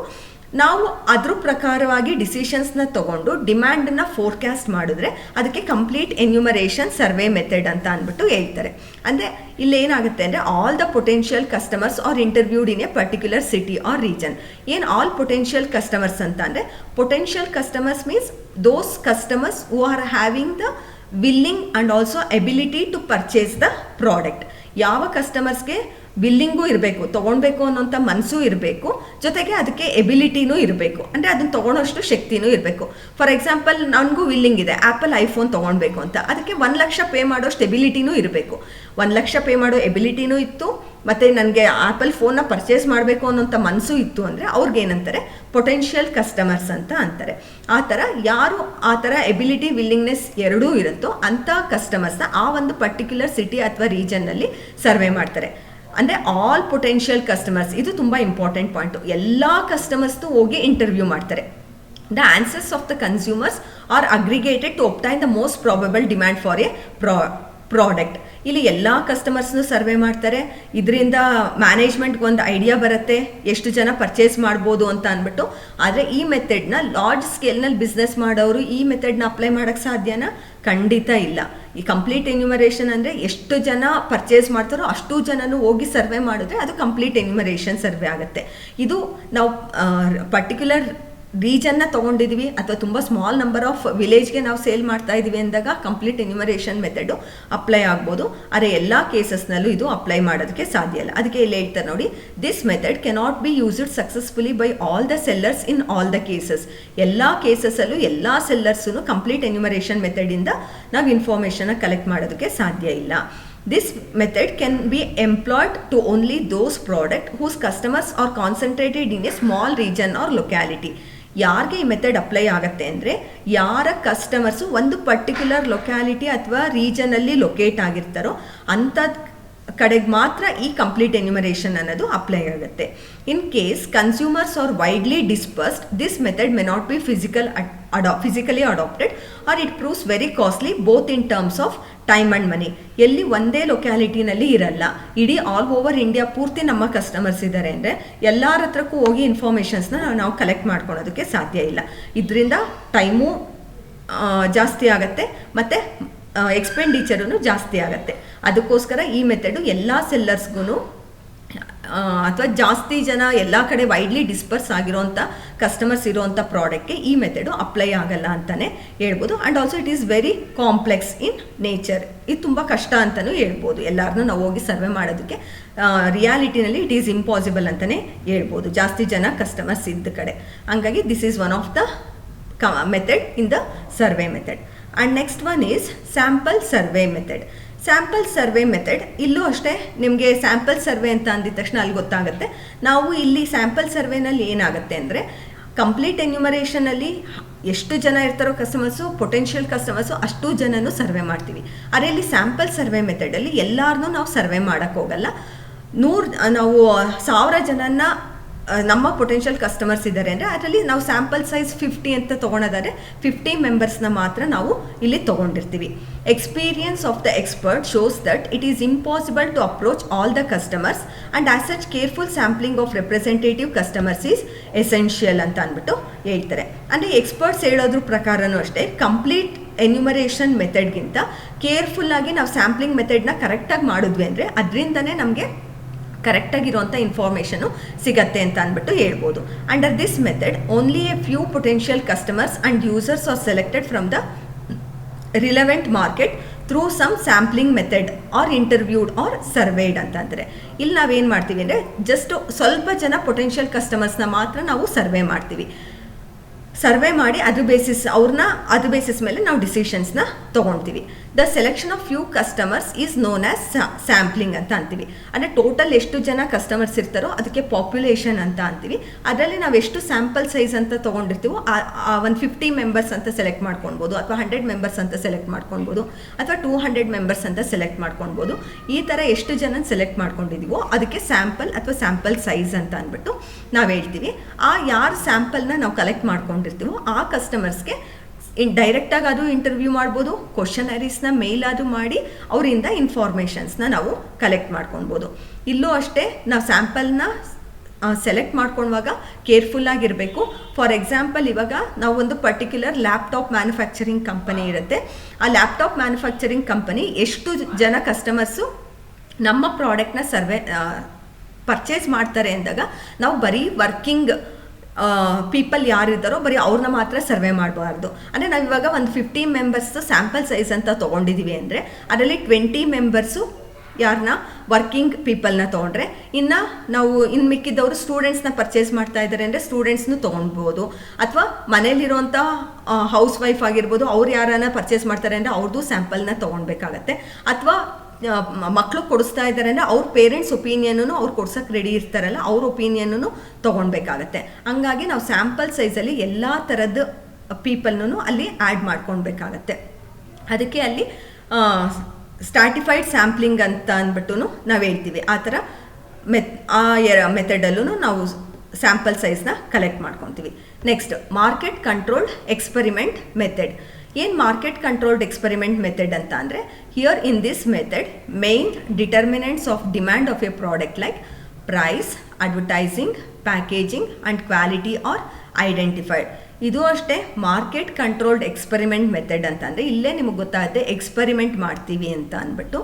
ನಾವು ಅದ್ರ ಪ್ರಕಾರವಾಗಿ ಡಿಸಿಷನ್ಸ್ನ ತೊಗೊಂಡು ಡಿಮ್ಯಾಂಡನ್ನು ಫೋರ್ಕ್ಯಾಸ್ಟ್ ಮಾಡಿದ್ರೆ ಅದಕ್ಕೆ ಕಂಪ್ಲೀಟ್ ಎನ್ಯುಮರೇಷನ್ ಸರ್ವೆ ಮೆಥಡ್ ಅಂತ ಅಂದ್ಬಿಟ್ಟು ಹೇಳ್ತಾರೆ. ಅಂದರೆ ಇಲ್ಲೇನಾಗುತ್ತೆ ಅಂದರೆ all the potential customers are interviewed in a particular city or region. ಏನು ಆಲ್ ಪೊಟೆನ್ಷಿಯಲ್ ಕಸ್ಟಮರ್ಸ್ ಅಂತ ಅಂದರೆ potential customers means those customers who are having the willing and also ability to purchase the product. ಯಾವ ಕಸ್ಟಮರ್ಸ್ಗೆ ವಿಲ್ಲಿಂಗೂ ಇರಬೇಕು, ತೊಗೊಳ್ಬೇಕು ಅನ್ನೋಂಥ ಮನಸ್ಸು ಇರಬೇಕು, ಜೊತೆಗೆ ಅದಕ್ಕೆ ಎಬಿಲಿಟಿನೂ ಇರಬೇಕು, ಅಂದರೆ ಅದನ್ನು ತೊಗೊಳೋಷ್ಟು ಶಕ್ತಿನೂ ಇರಬೇಕು. ಫಾರ್ ಎಕ್ಸಾಂಪಲ್ ನನಗೂ ವಿಲ್ಲಿಂಗ್ ಇದೆ ಆ್ಯಪಲ್ ಐಫೋನ್ ತೊಗೊಳ್ಬೇಕು ಅಂತ, ಅದಕ್ಕೆ 1 ಲಕ್ಷ ಪೇ ಮಾಡೋಷ್ಟು ಎಬಿಲಿಟಿನೂ ಇರಬೇಕು. 1 ಲಕ್ಷ ಪೇ ಮಾಡೋ ಎಬಿಲಿಟಿನೂ ಇತ್ತು, ಮತ್ತು ನನಗೆ ಆ್ಯಪಲ್ ಫೋನ್ನ ಪರ್ಚೇಸ್ ಮಾಡಬೇಕು ಅನ್ನೋಂಥ ಮನಸ್ಸು ಇತ್ತು ಅಂದರೆ ಅವ್ರಿಗೇನಂತಾರೆ ಪೊಟೆನ್ಷಿಯಲ್ ಕಸ್ಟಮರ್ಸ್ ಅಂತ ಅಂತಾರೆ. ಆ ಥರ ಯಾರು ಆ ಥರ ಎಬಿಲಿಟಿ ವಿಲ್ಲಿಂಗ್ನೆಸ್ ಎರಡೂ ಇರುತ್ತೋ ಅಂಥ ಕಸ್ಟಮರ್ಸ್ನ ಆ ಒಂದು ಪರ್ಟಿಕ್ಯುಲರ್ ಸಿಟಿ ಅಥವಾ ರೀಜನ್ನಲ್ಲಿ ಸರ್ವೆ ಮಾಡ್ತಾರೆ. ಅಂದರೆ ಆಲ್ ಪೊಟೆನ್ಷಿಯಲ್ ಕಸ್ಟಮರ್ಸ್, ಇದು ತುಂಬ ಇಂಪಾರ್ಟೆಂಟ್ ಪಾಯಿಂಟು. ಎಲ್ಲ ಕಸ್ಟಮರ್ಸ್ದು ಹೋಗಿ ಇಂಟರ್ವ್ಯೂ ಮಾಡ್ತಾರೆ. The answers of the consumers are aggregated to obtain the most probable demand for a product. ಇಲ್ಲಿ ಎಲ್ಲ ಕಸ್ಟಮರ್ಸ್ನು ಸರ್ವೆ ಮಾಡ್ತಾರೆ. ಇದರಿಂದ ಮ್ಯಾನೇಜ್ಮೆಂಟ್ಗೆ ಒಂದು ಐಡಿಯಾ ಬರುತ್ತೆ ಎಷ್ಟು ಜನ ಪರ್ಚೇಸ್ ಮಾಡ್ಬೋದು ಅಂತ ಅಂದ್ಬಿಟ್ಟು. ಆದರೆ ಈ ಮೆಥಡ್ನ ಲಾರ್ಜ್ ಸ್ಕೇಲ್ನಲ್ಲಿ ಬಿಸ್ನೆಸ್ ಮಾಡೋರು ಈ ಮೆಥಡ್ನ ಅಪ್ಲೈ ಮಾಡೋಕ್ಕೆ ಸಾಧ್ಯನಾ? ಖಂಡಿತ ಇಲ್ಲ. ಈ ಕಂಪ್ಲೀಟ್ ಎನ್ಯುಮರೇಷನ್ ಅಂದರೆ ಎಷ್ಟು ಜನ ಪರ್ಚೇಸ್ ಮಾಡ್ತಾರೋ ಅಷ್ಟು ಜನನು ಹೋಗಿ ಸರ್ವೆ ಮಾಡಿದ್ರೆ ಅದು ಕಂಪ್ಲೀಟ್ ಎನ್ಯುಮರೇಷನ್ ಸರ್ವೆ ಆಗುತ್ತೆ. ಇದು ನಾವು ಪರ್ಟಿಕ್ಯುಲರ್ ರೀಜನ್ನ ತೊಗೊಂಡಿದ್ವಿ ಅಥವಾ ತುಂಬ ಸ್ಮಾಲ್ ನಂಬರ್ ಆಫ್ ವಿಲೇಜ್ಗೆ ನಾವು ಸೇಲ್ ಮಾಡ್ತಾ ಇದ್ದೀವಿ ಅಂದಾಗ ಕಂಪ್ಲೀಟ್ ಎನ್ಯುಮರೇಷನ್ ಮೆಥಡು ಅಪ್ಲೈ ಆಗ್ಬೋದು. ಆದರೆ ಎಲ್ಲ ಕೇಸಸ್ನಲ್ಲೂ ಇದು ಅಪ್ಲೈ ಮಾಡೋದಕ್ಕೆ ಸಾಧ್ಯ ಇಲ್ಲ. ಅದಕ್ಕೆ ಇಲ್ಲಿ ಹೇಳ್ತಾರೆ ನೋಡಿ, this method cannot be used successfully by all the sellers in all the cases. ಎಲ್ಲ ಕೇಸಸ್ಸಲ್ಲೂ ಎಲ್ಲ ಸೆಲ್ಲರ್ಸೂ ಕಂಪ್ಲೀಟ್ ಎನ್ಯುಮರೇಷನ್ ಮೆಥಡಿಂದ ನಾವು ಇನ್ಫಾರ್ಮೇಷನ್ನ ಕಲೆಕ್ಟ್ ಮಾಡೋದಕ್ಕೆ ಸಾಧ್ಯ ಇಲ್ಲ. This method can be employed to only those products whose customers are concentrated in a small region or locality. ಯಾರಿಗೆ ಈ method apply ಆಗುತ್ತೆ ಅಂದರೆ ಯಾರ ಕಸ್ಟಮರ್ಸು ಒಂದು ಪರ್ಟಿಕ್ಯುಲರ್ ಲೊಕ್ಯಾಲಿಟಿ ಅಥವಾ ರೀಜನಲ್ಲಿ ಲೊಕೇಟ್ ಆಗಿರ್ತಾರೋ ಅಂಥದ್ದು ಕಡೆಗೆ ಮಾತ್ರ ಈ ಕಂಪ್ಲೀಟ್ ಎನ್ಯುಮರೇಷನ್ ಅನ್ನೋದು ಅಪ್ಲೈ ಆಗುತ್ತೆ. In case consumers are widely dispersed, this method may not be physically adapted or it proves very costly both in terms of time and money. ಎಲ್ಲಿ ಒಂದೇ ಲೊಕ್ಯಾಲಿಟಿನಲ್ಲಿ ಇರಲ್ಲ, ಇಡೀ ಆಲ್ ಓವರ್ ಇಂಡಿಯಾ ಪೂರ್ತಿ ನಮ್ಮ customers ಇದ್ದಾರೆ ಅಂದರೆ ಎಲ್ಲರ ಹತ್ರಕ್ಕೂ ಹೋಗಿ ಇನ್ಫಾರ್ಮೇಷನ್ಸ್ನ ನಾವು ಕಲೆಕ್ಟ್ ಮಾಡ್ಕೊಳೋದಕ್ಕೆ ಸಾಧ್ಯ ಇಲ್ಲ. ಇದರಿಂದ ಟೈಮು ಜಾಸ್ತಿ ಆಗುತ್ತೆ ಮತ್ತು ಎಕ್ಸ್ಪೆಂಡಿಚರೂ ಜಾಸ್ತಿ ಆಗುತ್ತೆ. ಅದಕ್ಕೋಸ್ಕರ ಈ ಮೆಥಡು ಎಲ್ಲ ಸೆಲ್ಲರ್ಸ್ಗೂ ಅಥವಾ ಜಾಸ್ತಿ ಜನ ಎಲ್ಲ ಕಡೆ ವೈಡ್ಲಿ ಡಿಸ್ಪರ್ಸ್ ಆಗಿರೋಂಥ ಕಸ್ಟಮರ್ಸ್ ಇರೋವಂಥ ಪ್ರಾಡಕ್ಟ್ಗೆ ಈ ಮೆಥಡು ಅಪ್ಲೈ ಆಗಲ್ಲ ಅಂತಲೇ ಹೇಳ್ಬೋದು. And also it is very complex in nature. ಇದು ತುಂಬ ಕಷ್ಟ ಅಂತಲೂ ಹೇಳ್ಬೋದು. ಎಲ್ಲರನ್ನೂ ನಾವು ಹೋಗಿ ಸರ್ವೆ ಮಾಡೋದಕ್ಕೆ ರಿಯಾಲಿಟಿನಲ್ಲಿ ಇಟ್ ಈಸ್ ಇಂಪಾಸಿಬಲ್ ಅಂತಲೇ ಹೇಳ್ಬೋದು, ಜಾಸ್ತಿ ಜನ ಕಸ್ಟಮರ್ಸ್ ಇದ್ದ ಕಡೆ. ಹಂಗಾಗಿ this is one of the method in the survey method. And next one is sample survey method. Sample survey method ಇಲ್ಲೂ ಅಷ್ಟೇ ನಿಮಗೆ ಸ್ಯಾಂಪಲ್ ಸರ್ವೆ ಅಂತ ಅಂದಿದ ತಕ್ಷಣ ಅಲ್ಲಿ ಗೊತ್ತಾಗುತ್ತೆ. ನಾವು ಇಲ್ಲಿ ಸ್ಯಾಂಪಲ್ ಸರ್ವೆನಲ್ಲಿ ಏನಾಗುತ್ತೆ ಅಂದರೆ ಕಂಪ್ಲೀಟ್ ಎನ್ಯುಮರೇಷನಲ್ಲಿ ಎಷ್ಟು ಜನ ಇರ್ತಾರೋ ಕಸ್ಟಮರ್ಸು, ಪೊಟೆನ್ಷಿಯಲ್ ಕಸ್ಟಮರ್ಸು ಅಷ್ಟು ಜನನೂ ಸರ್ವೆ ಮಾಡ್ತೀವಿ. ಆದರೆ ಇಲ್ಲಿ ಸ್ಯಾಂಪಲ್ ಸರ್ವೆ ಮೆಥಡಲ್ಲಿ ಎಲ್ಲರನ್ನೂ ನಾವು ಸರ್ವೆ ಮಾಡೋಕ್ಕೆ ಹೋಗಲ್ಲ. ನಾವು 1000 ಜನನ ನಮ್ಮ ಪೊಟೆನ್ಷಿಯಲ್ ಕಸ್ಟಮರ್ಸ್ ಇದ್ದಾರೆ ಅಂದರೆ ಅದರಲ್ಲಿ ನಾವು ಸ್ಯಾಂಪಲ್ ಸೈಜ್ 50 ಅಂತ ತೊಗೊಳೋದಾದ್ರೆ 50 ಮೆಂಬರ್ಸ್ನ ಮಾತ್ರ ನಾವು ಇಲ್ಲಿ ತೊಗೊಂಡಿರ್ತೀವಿ. Experience of the expert shows that it is impossible to approach all the customers and as such careful sampling of representative customers is essential ಅಂತ ಅಂದ್ಬಿಟ್ಟು ಹೇಳ್ತಾರೆ. ಅಂದರೆ ಎಕ್ಸ್ಪರ್ಟ್ಸ್ ಹೇಳೋದ್ರ ಪ್ರಕಾರನೂ ಅಷ್ಟೇ ಕಂಪ್ಲೀಟ್ ಎನ್ಯುಮರೇಷನ್ ಮೆಥಡ್ಗಿಂತ ಕೇರ್ಫುಲ್ಲಾಗಿ ನಾವು ಸ್ಯಾಂಪ್ಲಿಂಗ್ ಮೆಥಡ್ನ ಕರೆಕ್ಟಾಗಿ ಮಾಡಿದ್ವಿ ಅಂದರೆ ಅದರಿಂದನೇ ನಮಗೆ ಕರೆಕ್ಟಾಗಿರುವಂಥ ಇನ್ಫಾರ್ಮೇಷನು ಸಿಗತ್ತೆ ಅಂತ ಅಂದ್ಬಿಟ್ಟು ಹೇಳ್ಬೋದು. Under this method only a few potential customers and users are selected from the relevant market through some sampling method are interviewed or surveyed ಅಂತ ಅಂದರೆ ಇಲ್ಲಿ ನಾವೇನು ಮಾಡ್ತೀವಿ ಅಂದರೆ ಜಸ್ಟ್ ಸ್ವಲ್ಪ ಜನ ಪೊಟೆನ್ಷಿಯಲ್ ಕಸ್ಟಮರ್ಸ್ನ ಮಾತ್ರ ನಾವು ಸರ್ವೆ ಮಾಡ್ತೀವಿ. ಸರ್ವೆ ಮಾಡಿ ಅದ್ರ ಬೇಸಿಸ್ ಮೇಲೆ ನಾವು ಡಿಸಿಷನ್ಸ್ನ ತೊಗೊಳ್ತೀವಿ. The selection of few customers is known as sampling ಅಂತ ಅಂತೀವಿ. ಅಂದರೆ ಟೋಟಲ್ ಎಷ್ಟು ಜನ ಕಸ್ಟಮರ್ಸ್ ಇರ್ತಾರೋ ಅದಕ್ಕೆ ಪಾಪ್ಯುಲೇಷನ್ ಅಂತ ಅಂತೀವಿ. ಅದರಲ್ಲಿ ನಾವು ಎಷ್ಟು ಸ್ಯಾಂಪಲ್ ಸೈಜ್ ಅಂತ ತೊಗೊಂಡಿರ್ತೀವೋ ಒಂದು 50 ಮೆಂಬರ್ಸ್ ಅಂತ ಸೆಲೆಕ್ಟ್ ಮಾಡ್ಕೊಳ್ಬೋದು, ಅಥವಾ 100 ಮೆಂಬರ್ಸ್ ಅಂತ ಸೆಲೆಕ್ಟ್ ಮಾಡ್ಕೊಳ್ಬೋದು, ಅಥವಾ 200 ಮೆಂಬರ್ಸ್ ಅಂತ ಸೆಲೆಕ್ಟ್ ಮಾಡ್ಕೊಳ್ಬೋದು. ಈ ಥರ ಎಷ್ಟು ಜನ ಸೆಲೆಕ್ಟ್ ಮಾಡ್ಕೊಂಡಿದ್ದೀವೋ ಅದಕ್ಕೆ ಸ್ಯಾಂಪಲ್ ಅಥವಾ ಸ್ಯಾಂಪಲ್ ಸೈಜ್ ಅಂತ ಅಂದ್ಬಿಟ್ಟು ನಾವು ಹೇಳ್ತೀವಿ. ಯಾರು ಸ್ಯಾಂಪಲ್ನ ನಾವು ಕಲೆಕ್ಟ್ ಮಾಡ್ಕೊಂಡಿರ್ತೀವೋ ಆ ಕಸ್ಟಮರ್ಸ್ಗೆ ಡೈರೆಕ್ಟಾಗಿ ಅದು ಇಂಟರ್ವ್ಯೂ ಮಾಡ್ಬೋದು, ಕ್ವಶನರೀಸ್ನ ಮೇಲ್ ಅದು ಮಾಡಿ ಅವರಿಂದ ಇನ್ಫಾರ್ಮೇಷನ್ಸ್ನ ನಾವು ಕಲೆಕ್ಟ್ ಮಾಡ್ಕೊಳ್ಬೋದು. ಇಲ್ಲೂ ಅಷ್ಟೇ ನಾವು ಸ್ಯಾಂಪಲ್ನ ಸೆಲೆಕ್ಟ್ ಮಾಡ್ಕೊಳ್ಳುವಾಗ ಕೇರ್ಫುಲ್ಲಾಗಿರಬೇಕು. ಫಾರ್ ಎಕ್ಸಾಂಪಲ್, ಇವಾಗ ನಾವು ಒಂದು ಪರ್ಟಿಕ್ಯುಲರ್ ಲ್ಯಾಪ್ಟಾಪ್ ಮ್ಯಾನುಫ್ಯಾಕ್ಚರಿಂಗ್ ಕಂಪನಿ ಇರುತ್ತೆ. ಆ ಲ್ಯಾಪ್ಟಾಪ್ ಮ್ಯಾನುಫ್ಯಾಕ್ಚರಿಂಗ್ ಕಂಪನಿ ಎಷ್ಟು ಜನ ಕಸ್ಟಮರ್ಸು ನಮ್ಮ ಪ್ರಾಡಕ್ಟ್ನ ಪರ್ಚೇಸ್ ಮಾಡ್ತಾರೆ ಅಂದಾಗ ನಾವು ಬರೀ ವರ್ಕಿಂಗ್ ಪೀಪಲ್ ಯಾರಿದ್ದಾರೋ ಬರೀ ಅವ್ರನ್ನ ಮಾತ್ರ ಸರ್ವೆ ಮಾಡಬಾರ್ದು. ಅಂದರೆ ನಾವು ಇವಾಗ ಒಂದು 50 ಮೆಂಬರ್ಸು ಸ್ಯಾಂಪಲ್ ಸೈಜ್ ಅಂತ ತೊಗೊಂಡಿದ್ದೀವಿ ಅಂದರೆ ಅದರಲ್ಲಿ 20 ಮೆಂಬರ್ಸು ಯಾರನ್ನ ವರ್ಕಿಂಗ್ ಪೀಪಲ್ನ ತೊಗೊಂಡ್ರೆ ನಾವು ಮಿಕ್ಕಿದ್ದವರು ಸ್ಟೂಡೆಂಟ್ಸ್ನ ಪರ್ಚೇಸ್ ಮಾಡ್ತಾ ಇದ್ದಾರೆ ಅಂದರೆ ಸ್ಟೂಡೆಂಟ್ಸ್ನು ತೊಗೊಳ್ಬೋದು. ಅಥವಾ ಮನೇಲಿರುವಂಥ ಹೌಸ್ ವೈಫ್ ಆಗಿರ್ಬೋದು, ಅವ್ರು ಯಾರನ್ನ ಪರ್ಚೇಸ್ ಮಾಡ್ತಾರೆ ಅಂದರೆ ಅವ್ರದ್ದು ಸ್ಯಾಂಪಲ್ನ ತೊಗೊಳ್ಬೇಕಾಗತ್ತೆ. ಅಥವಾ ಮಕ್ಕಳು ಕೊಡಿಸ್ತಾ ಇದ್ದಾರೆ ಅಂದರೆ ಅವ್ರ ಪೇರೆಂಟ್ಸ್ ಒಪಿನಿಯನ್ನು ಅವ್ರು ಕೊಡ್ಸೋಕ್ಕೆ ರೆಡಿ ಇರ್ತಾರಲ್ಲ ಅವ್ರ ಒಪಿನಿಯನ್ನು ತೊಗೊಳ್ಬೇಕಾಗತ್ತೆ. ಹಂಗಾಗಿ ನಾವು ಸ್ಯಾಂಪಲ್ ಸೈಜಲ್ಲಿ ಎಲ್ಲ ಥರದ ಪೀಪಲ್ನೂ ಅಲ್ಲಿ ಆ್ಯಡ್ ಮಾಡ್ಕೊಳ್ಬೇಕಾಗತ್ತೆ. ಅದಕ್ಕೆ ಅಲ್ಲಿ ಸ್ಟ್ರಾಟಿಫೈಡ್ ಸ್ಯಾಂಪ್ಲಿಂಗ್ ಅಂತ ಅಂದ್ಬಿಟ್ಟು ನಾವು ಹೇಳ್ತೀವಿ. ಆ ಥರ ಮೆಥಡಲ್ಲೂ ನಾವು ಸ್ಯಾಂಪಲ್ ಸೈಜ್ನ ಕಲೆಕ್ಟ್ ಮಾಡ್ಕೊತೀವಿ. Next, market controlled experiment method. ಏನು ಮಾರ್ಕೆಟ್ ಕಂಟ್ರೋಲ್ಡ್ ಎಕ್ಸ್ಪರಿಮೆಂಟ್ ಮೆಥಡ್ ಅಂತ ಅಂದರೆ, here in this method main determinants of demand of a product like price, advertising, packaging and quality are identified. ಇದು ಅಷ್ಟೇ ಮಾರ್ಕೆಟ್ ಕಂಟ್ರೋಲ್ಡ್ ಎಕ್ಸ್ಪರಿಮೆಂಟ್ ಮೆಥಡ್ ಅಂತ ಅಂದರೆ ಇಲ್ಲೇ ನಿಮಗೆ ಗೊತ್ತಾಗುತ್ತೆ ಎಕ್ಸ್ಪರಿಮೆಂಟ್ ಮಾಡ್ತೀವಿ ಅಂತ ಅಂದ್ಬಿಟ್ಟು.